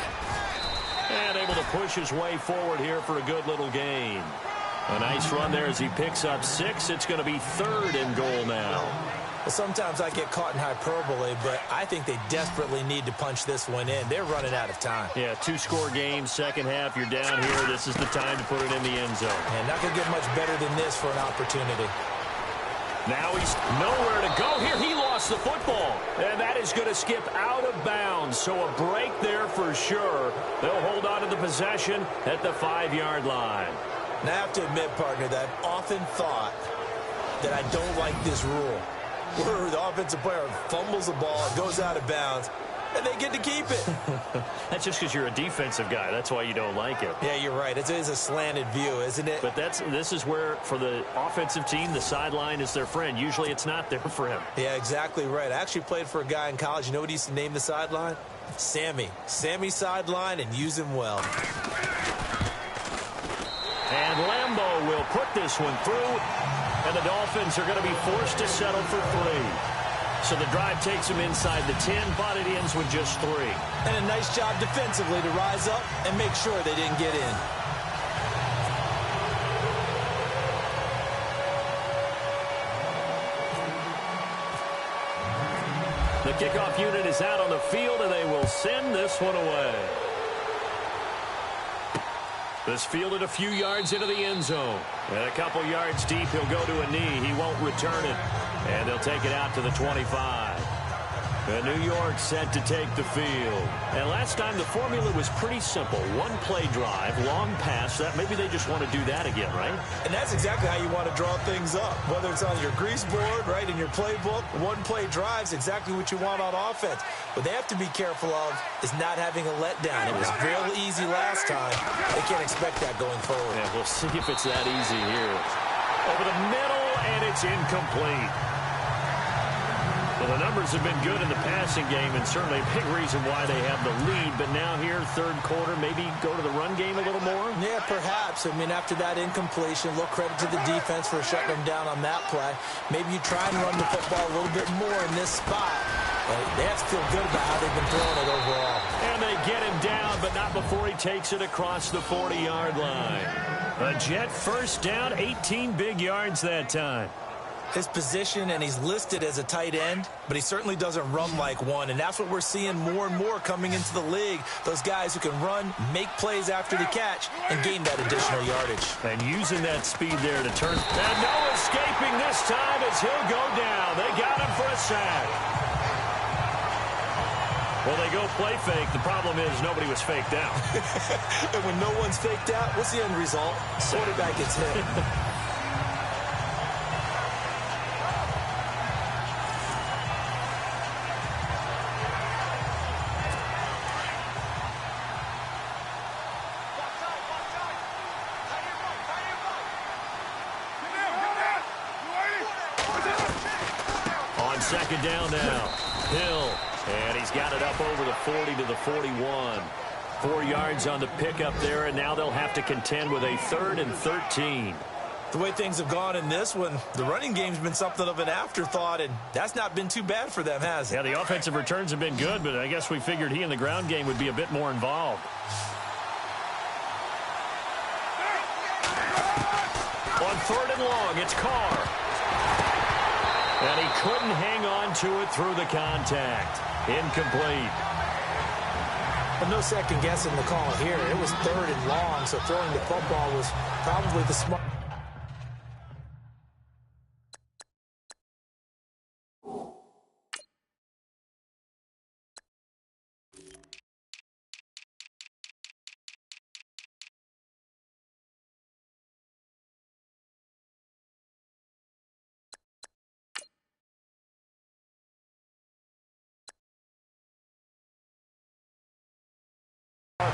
And able to push his way forward here for a good little gain. A nice run there as he picks up 6. It's going to be 3rd and goal now. Well, sometimes I get caught in hyperbole, but I think they desperately need to punch this one in. They're running out of time. Yeah, two-score game, second half, you're down here. This is the time to put it in the end zone. And not going to get much better than this for an opportunity. Now he's nowhere to go here. He lost the football. And that is going to skip out of bounds. So a break there for sure. They'll hold on to the possession at the 5-yard line. Now, I have to admit, partner, that I've often thought that I don't like this rule, where the offensive player fumbles the ball, it goes out of bounds, and they get to keep it. That's just because you're a defensive guy. That's why you don't like it. Yeah, you're right. It is a slanted view, isn't it? But this is where, for the offensive team, the sideline is their friend. Usually it's not there for him. Yeah, exactly right. I actually played for a guy in college. You know what he used to name the sideline? Sammy. Sammy sideline, and use him well. And Lambeau will put this one through. And the Dolphins are going to be forced to settle for 3. So the drive takes them inside the 10, but it ends with just 3. And a nice job defensively to rise up and make sure they didn't get in. The kickoff unit is out on the field, and they will send this one away. This fielded a few yards into the end zone. And a couple yards deep, he'll go to a knee. He won't return it. And they'll take it out to the 25. And New York set to take the field. And last time the formula was pretty simple. One-play drive, long pass. Maybe they just want to do that again, right? And that's exactly how you want to draw things up. Whether it's on your grease board, right, in your playbook, one-play drive's exactly what you want on offense. What they have to be careful of is not having a letdown. It was real easy last time. They can't expect that going forward. Yeah, we'll see if it's that easy here. Over the middle, and it's incomplete. Well, the numbers have been good in the passing game, and certainly a big reason why they have the lead. But now here, third quarter, maybe go to the run game a little more? Yeah, perhaps. I mean, after that incompletion, a little credit to the defense for shutting them down on that play. Maybe you try and run the football a little bit more in this spot. They have to feel good about how they've been throwing it overall. And they get him down, but not before he takes it across the 40-yard line. A Jet first down, 18 big yards that time. His position, and he's listed as a tight end, but he certainly doesn't run like one, and that's what we're seeing more and more coming into the league. Those guys who can run, make plays after the catch, and gain that additional yardage. And using that speed there to turn. And no escaping this time as he'll go down. They got him for a sack. Well, they go play fake. The problem is nobody was faked out. And when no one's faked out, what's the end result? Quarterback gets hit. Second down now. Hill. And he's got it up over the 40 to the 41. 4 yards on the pickup there, and now they'll have to contend with a 3rd and 13. The way things have gone in this one, the running game's been something of an afterthought, and that's not been too bad for them, has it? Yeah, the offensive returns have been good, but I guess we figured he in the ground game would be a bit more involved. On 3rd and long, it's Carr. And he couldn't hang on to it through the contact. Incomplete. Well, no second guessing the call here. It was 3rd and long, so throwing the football was probably the smart.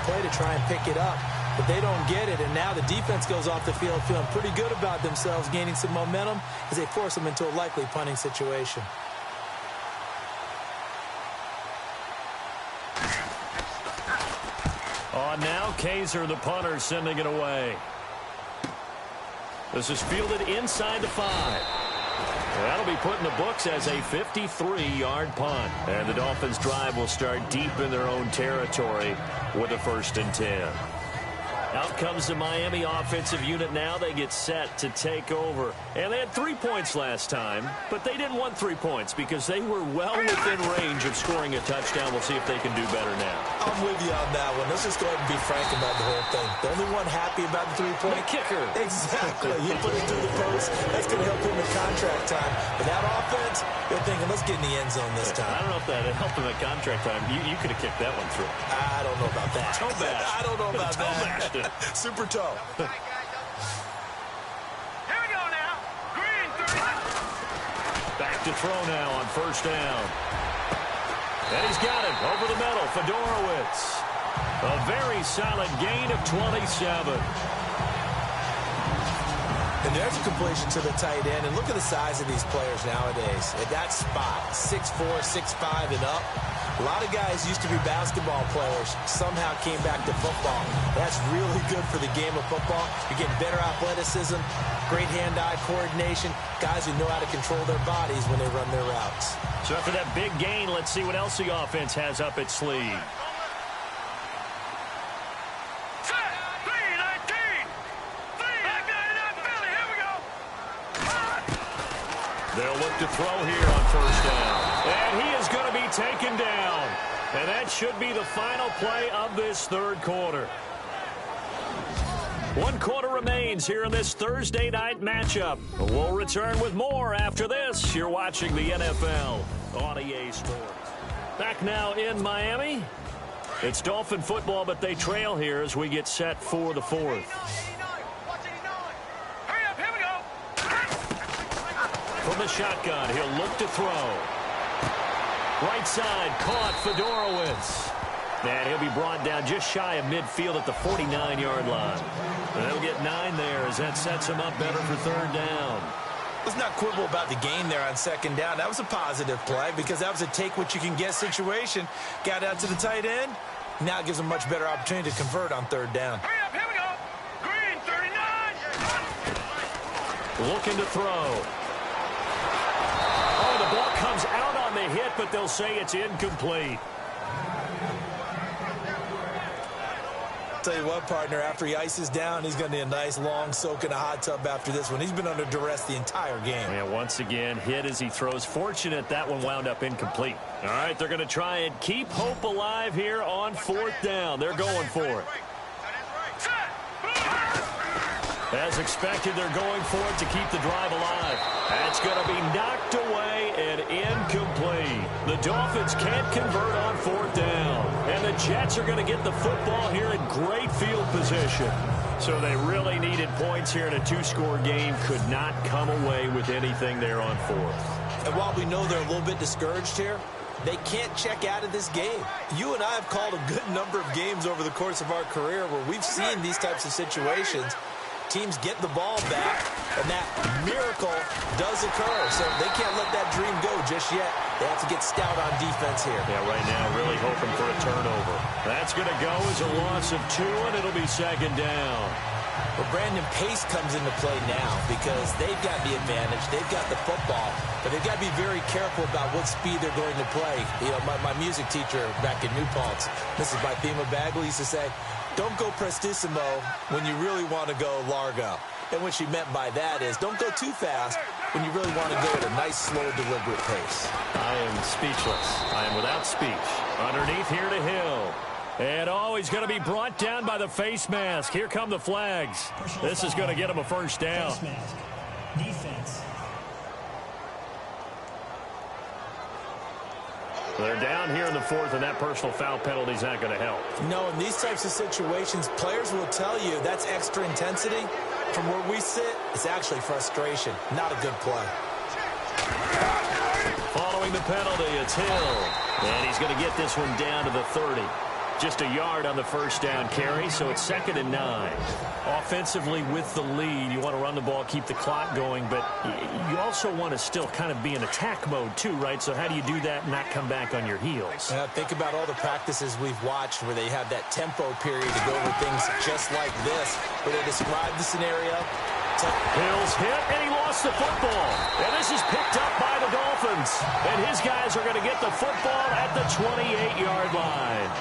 Play to try and pick it up, but they don't get it, and now the defense goes off the field feeling pretty good about themselves, gaining some momentum as they force them into a likely punting situation. On now, Kaiser, the punter, sending it away. This is fielded inside the 5. That'll be put in the books as a 53-yard punt. And the Dolphins' drive will start deep in their own territory with a 1st and 10. Out comes the Miami offensive unit now. They get set to take over. And they had 3 points last time, but they didn't want 3 points because they were well within range of scoring a touchdown. We'll see if they can do better now. I'm with you on that one. Let's just go ahead and be frank about the whole thing. The only one happy about the 3-point? The kicker. Exactly. He put it through the post. That's going to help him in contract time. But that offense, they're thinking, let's get in the end zone this time. I don't know if that helped him at contract time. You could have kicked that one through. I don't know about that. Toe bash. I don't know about Toe that. bashed it. Super toe. Here we go now. Green, 30. Back to throw now on first down. And he's got it over the middle. Fedorowicz. A very solid gain of 27. And there's a completion to the tight end. And look at the size of these players nowadays. At that spot, 6'4", 6'5", and up. A lot of guys used to be basketball players, somehow came back to football. That's really good for the game of football. You're getting better athleticism, great hand-eye coordination, guys who know how to control their bodies when they run their routes. So after that big gain, let's see what else the offense has up its sleeve. Set. 3-19. 3-99 Philly. Here we go. They'll look to throw here on first down. And he is going to be taken down. And that should be the final play of this third quarter. 1 quarter remains here in this Thursday night matchup. We'll return with more after this. You're watching the NFL on EA Sports. Back now in Miami. It's Dolphin football, but they trail here as we get set for the fourth. Hurry up. Here we go. From the shotgun, he'll look to throw. Right side, caught Fedorowicz. And he'll be brought down just shy of midfield at the 49-yard line. And they'll get 9 there as that sets him up better for third down. Let's not quibble about the gain there on second down. That was a positive play because that was a take-what-you-can-get situation. Got out to the tight end. Now it gives him a much better opportunity to convert on third down. Hurry up. Here we go. Green, 39. Looking to throw. Oh, the ball comes out on the hit, but they'll say it's incomplete. Tell you what, partner, after he ices down, he's going to need a nice long soak in a hot tub after this one. He's been under duress the entire game. Yeah, once again, hit as he throws. Fortunate that one wound up incomplete. All right, they're going to try and keep hope alive here on fourth down. They're going for it. As expected, they're going for it to keep the drive alive. That's going to be knocked away and incomplete. The Dolphins can't convert on fourth down. And the Jets are going to get the football here in great field position. So they really needed points here in a 2-score game. Could not come away with anything there on fourth. And while we know they're a little bit discouraged here, they can't check out of this game. You and I have called a good number of games over the course of our career where we've seen these types of situations. Teams get the ball back, and that miracle does occur. So they can't let that dream go just yet. They have to get stout on defense here. Yeah, right now really hoping for a turnover. That's going to go as a loss of 2, and it'll be second down. Well, Brandon, pace comes into play now because they've got the advantage. They've got the football, but they've got to be very careful about what speed they're going to play. You know, my music teacher back in New Paltz, Mrs. Bythema Bagley, used to say, don't go prestissimo when you really want to go largo. And what she meant by that is don't go too fast when you really want to go at a nice, slow, deliberate pace. I am speechless. I am without speech. Underneath here to Hill. And, oh, he's going to be brought down by the face mask. Here come the flags. This is going to get him a first down. Face mask. Defense. They're down here in the fourth, and that personal foul penalty is not going to help. No, in these types of situations, players will tell you that's extra intensity. From where we sit, it's actually frustration. Not a good play. Following the penalty, it's Hill. And he's going to get this one down to the 30. Just a yard on the first down carry, so it's 2nd and 9. Offensively with the lead, you want to run the ball, keep the clock going, but you also want to still kind of be in attack mode too, right? So how do you do that and not come back on your heels? Think about all the practices we've watched where they have that tempo period to go over things just like this, where they describe the scenario. Hill's hit, and he lost the football. And this is picked up by the Dolphins. And his guys are going to get the football at the 28-yard line.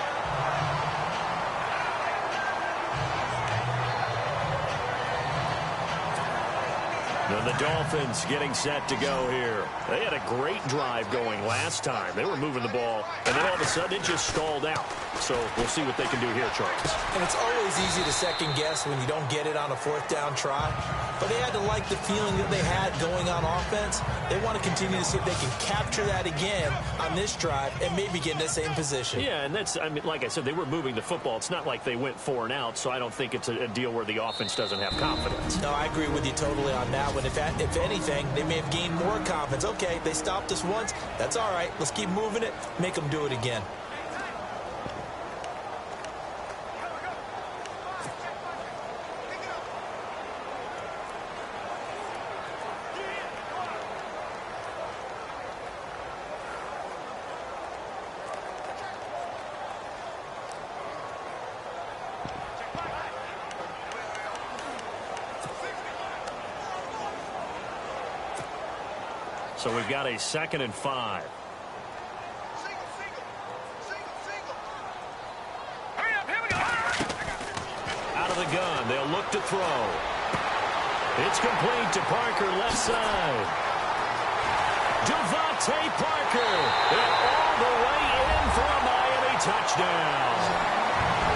And the Dolphins getting set to go here. They had a great drive going last time. They were moving the ball, and then all of a sudden it just stalled out. So we'll see what they can do here, Charles. And it's always easy to second guess when you don't get it on a fourth down try. But they had to like the feeling that they had going on offense. They want to continue to see if they can capture that again on this drive and maybe get in the same position. Yeah, and that's, I mean, like I said, they were moving the football. It's not like they went 4 and out, so I don't think it's a deal where the offense doesn't have confidence. No, I agree with you totally on that one. If anything, they may have gained more confidence. Okay, they stopped us once. That's all right. Let's keep moving it. Make them do it again. So we've got a 2nd and 5. Out of the gun. They'll look to throw. It's complete to Parker, left side. Devontae Parker. And all the way in for a Miami touchdown.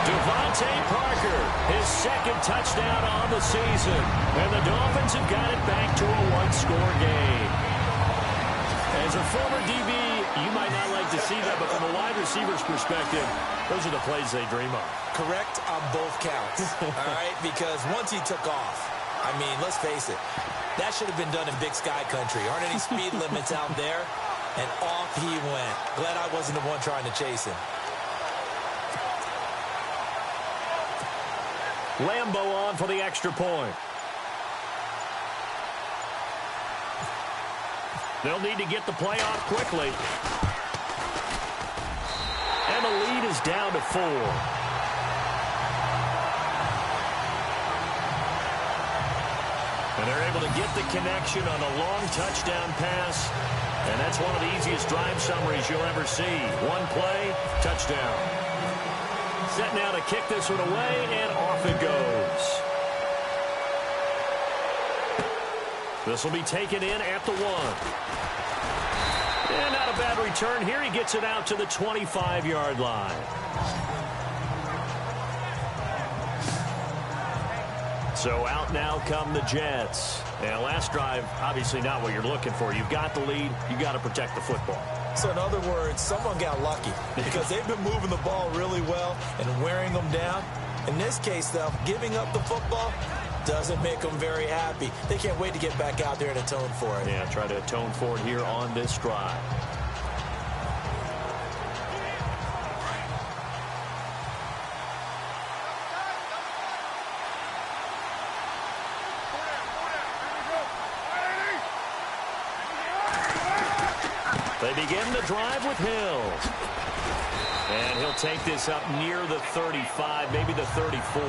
Devontae Parker, his 2nd touchdown on the season. And the Dolphins have got it back to a 1-score game. As a former DB, you might not like to see that, but from a wide receiver's perspective, those are the plays they dream of. Correct on both counts, all right? Because once he took off, I mean, let's face it, that should have been done in Big Sky country. Aren't any speed limits out there? And off he went. Glad I wasn't the one trying to chase him. Lambo on for the extra point. They'll need to get the play off quickly. And the lead is down to 4. And they're able to get the connection on a long touchdown pass. And that's one of the easiest drive summaries you'll ever see. One play, touchdown. Set now to kick this one away, and off it goes. This will be taken in at the 1. And not a bad return here. He gets it out to the 25-yard line. So out now come the Jets. And last drive, obviously not what you're looking for. You've got the lead. You've got to protect the football. So in other words, someone got lucky because they've been moving the ball really well and wearing them down. In this case, though, giving up the football doesn't make them very happy. They can't wait to get back out there and atone for it. Yeah, try to atone for it here on this drive. They begin the drive with Hill. And he'll take this up near the 35, maybe the 34.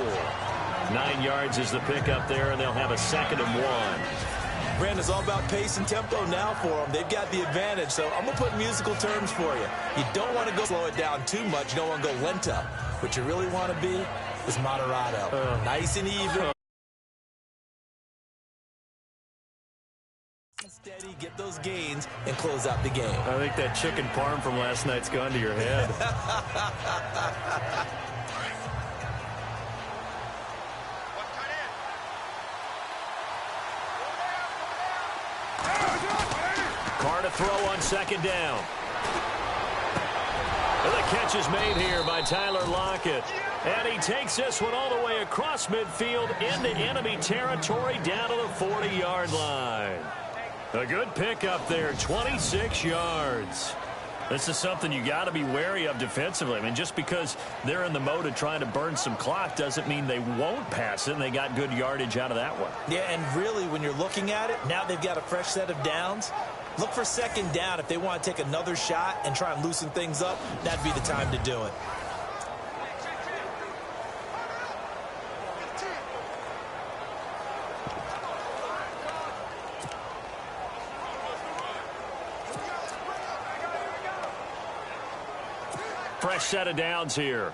9 yards is the pickup there, and they'll have a 2nd and 1. Brandon, it's all about pace and tempo now for them. They've got the advantage, so I'm going to put musical terms for you. You don't want to go slow it down too much. You don't want to go lento. What you really want to be is moderato. Nice and even. Steady, get those gains, and close out the game. I think that chicken parm from last night's gone to your head. Carr to throw on 2nd down. And the catch is made here by Tyler Lockett. And he takes this one all the way across midfield into enemy territory down to the 40-yard line. A good pickup there, 26 yards. This is something you got to be wary of defensively. I mean, just because they're in the mode of trying to burn some clock doesn't mean they won't pass it, and they got good yardage out of that one. Yeah, and really, when you're looking at it, now they've got a fresh set of downs. Look for 2nd down if they want to take another shot and try and loosen things up. That'd be the time to do it. Fresh set of downs here.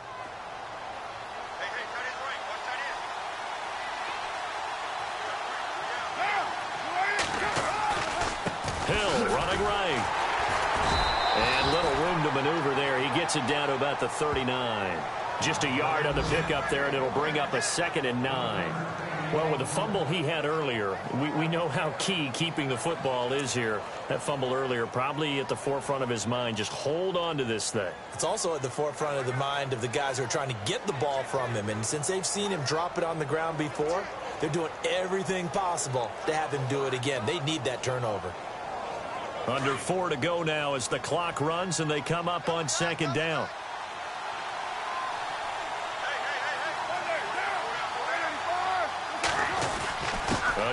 the maneuver there. He gets it down to about the 39. Just a yard on the pickup there, and it'll bring up a 2nd and 9. Well, with the fumble he had earlier, we know how key keeping the football is here. That fumble earlier probably at the forefront of his mind. Just hold on to this thing. It's also at the forefront of the mind of the guys who are trying to get the ball from him. And since they've seen him drop it on the ground before, they're doing everything possible to have him do it again. They need that turnover. Under 4 to go now as the clock runs and they come up on 2nd down.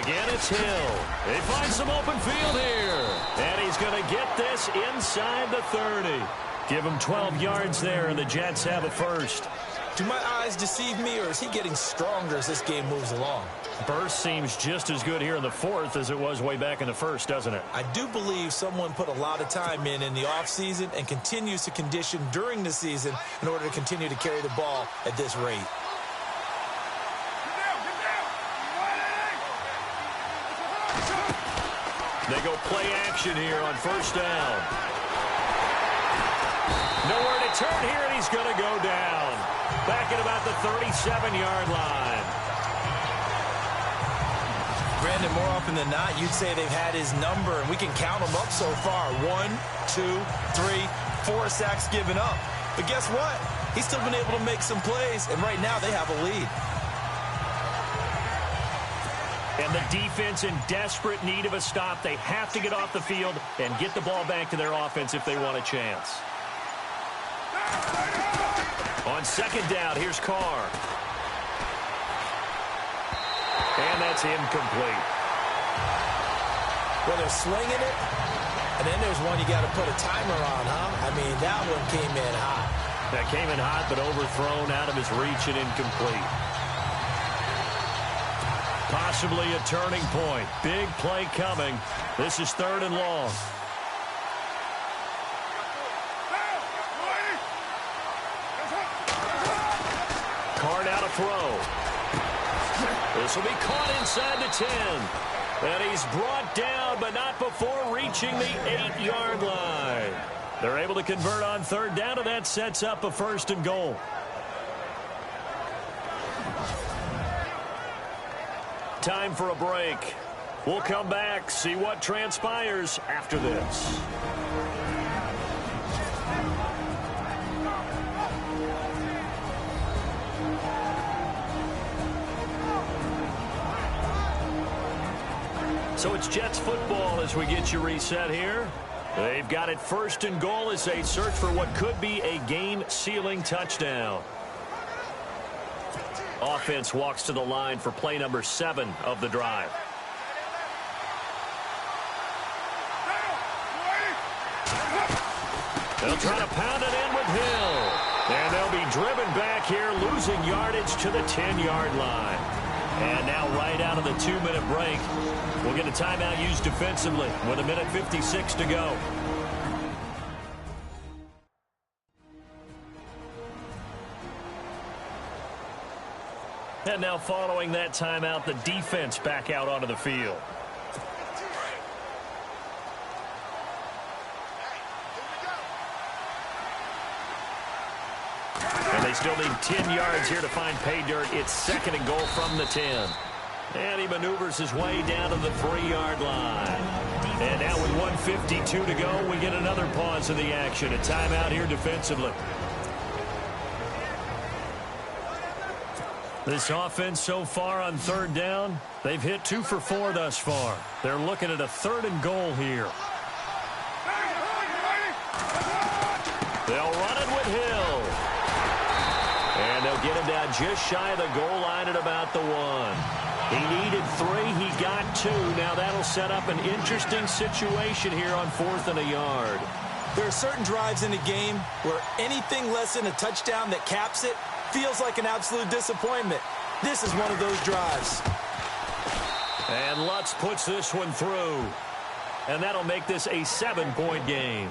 Again, it's Hill. They find some open field here. And he's going to get this inside the 30. Give him 12 yards there, and the Jets have a first. Do my eyes deceive me, or is he getting stronger as this game moves along? Burst seems just as good here in the 4th as it was way back in the 1st, doesn't it? I do believe someone put a lot of time in the offseason and continues to condition during the season in order to continue to carry the ball at this rate. They go play action here on 1st down. Nowhere to turn here, and he's going to go down. Back at about the 37-yard line. Brandon, more often than not, you'd say they've had his number, and we can count them up so far. 1, 2, 3, 4 sacks given up. But guess what? He's still been able to make some plays, and right now they have a lead. And the defense in desperate need of a stop. They have to get off the field and get the ball back to their offense if they want a chance. On 2nd down, here's Carr. And that's incomplete. Well, they're swinging it, and then there's one you got to put a timer on, huh? I mean, that one came in hot. That came in hot, but overthrown out of his reach and incomplete. Possibly a turning point. Big play coming. This is 3rd and long. Carr now to throw. This will be caught inside the 10. And he's brought down, but not before reaching the 8-yard line. They're able to convert on 3rd down, and that sets up a 1st and goal. Time for a break. We'll come back, see what transpires after this. So it's Jets football as we get you reset here. They've got it 1st and goal as they search for what could be a game-sealing touchdown. Offense walks to the line for play number 7 of the drive. They'll try to pound it in with Hill. And they'll be driven back here, losing yardage to the 10-yard line. And now right out of the 2-minute break, we'll get a timeout used defensively with 1:56 to go. And now following that timeout, the defense back out onto the field. And they still need 10 yards here to find pay dirt. It's 2nd and goal from the 10. And he maneuvers his way down to the 3-yard line. And now with 1:52 to go, we get another pause in the action. A timeout here defensively. This offense so far on 3rd down, they've hit 2 for 4 thus far. They're looking at a 3rd and goal here. They'll run it with Hill. And they'll get him down just shy of the goal line at about the 1. He needed 3. He got 2. Now that'll set up an interesting situation here on 4th and a yard. There are certain drives in a game where anything less than a touchdown that caps it feels like an absolute disappointment. This is one of those drives. And Lutz puts this one through. And that'll make this a 7-point game.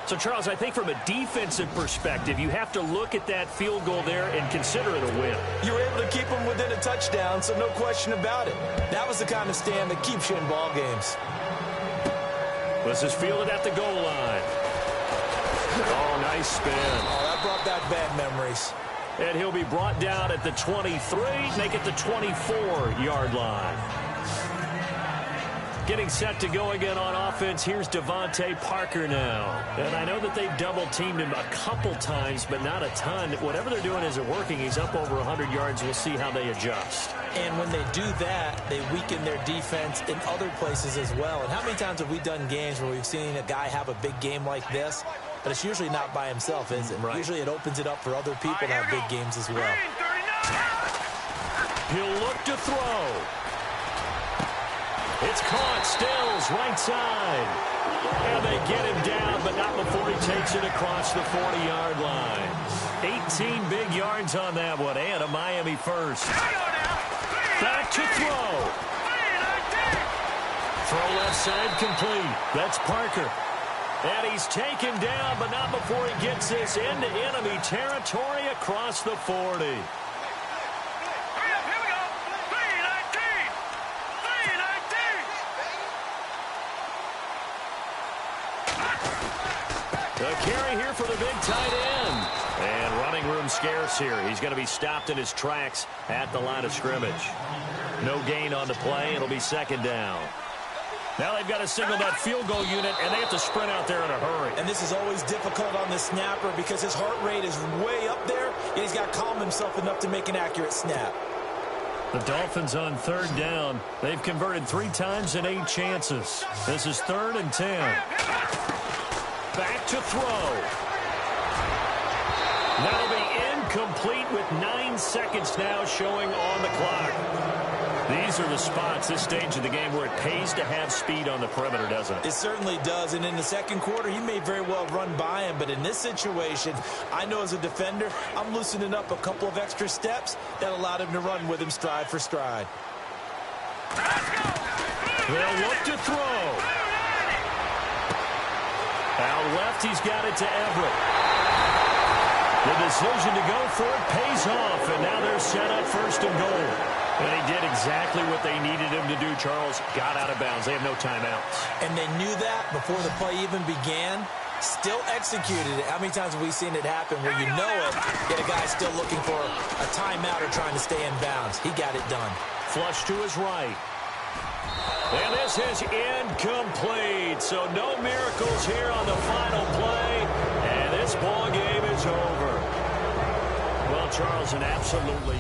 So, Charles, I think from a defensive perspective, you have to look at that field goal there and consider it a win. You were able to keep them within a touchdown, so no question about it. That was the kind of stand that keeps you in ball games. This is fielded at the goal line. Oh, Nice spin. Oh, that brought back bad memories. And he'll be brought down at the 23, make it the 24-yard line. Getting set to go again on offense, here's Devontae Parker now. And I know that they've double-teamed him a couple times, but not a ton. Whatever they're doing isn't working. He's up over 100 yards. We'll see how they adjust. And when they do that, they weaken their defense in other places as well. And how many times have we done games where we've seen a guy have a big game like this, but it's usually not by himself, is it? Right. Usually it opens it up for other people to have big games as well. He'll look to throw. It's caught. Stills, right side. And they get him down, but not before he takes it across the 40-yard line. 18 big yards on that one, and a Miami first. Back to throw. Throw left side complete. That's Parker. And he's taken down, but not before he gets this into enemy territory across the 40. A carry here for the big tight end. And running room scarce here. He's going to be stopped in his tracks at the line of scrimmage. No gain on the play. It'll be second down. Now they've got to signal that field goal unit, and they have to sprint out there in a hurry. And this is always difficult on the snapper because his heart rate is way up there, and he's got to calm himself enough to make an accurate snap. The Dolphins on third down. They've converted 3 times in 8 chances. This is 3rd and 10. Back to throw. That'll be incomplete with 9 seconds now showing on the clock. These are the spots, this stage of the game, where it pays to have speed on the perimeter, doesn't it? It certainly does, and in the second quarter, he may very well run by him, but in this situation, I know as a defender, I'm loosening up a couple of extra steps that allowed him to run with him stride for stride. They'll look to throw. Out left, he's got it to Everett. The decision to go for it pays off, and now they're set up 1st and goal. And he did exactly what they needed him to do, Charles. Got out of bounds. They have no timeouts. And they knew that before the play even began. Still executed it. How many times have we seen it happen where you know it, yet a guy's still looking for a timeout or trying to stay in bounds? He got it done. Flush to his right. And this is incomplete. So no miracles here on the final play. And this ball game is over. Well, Charles, an absolutely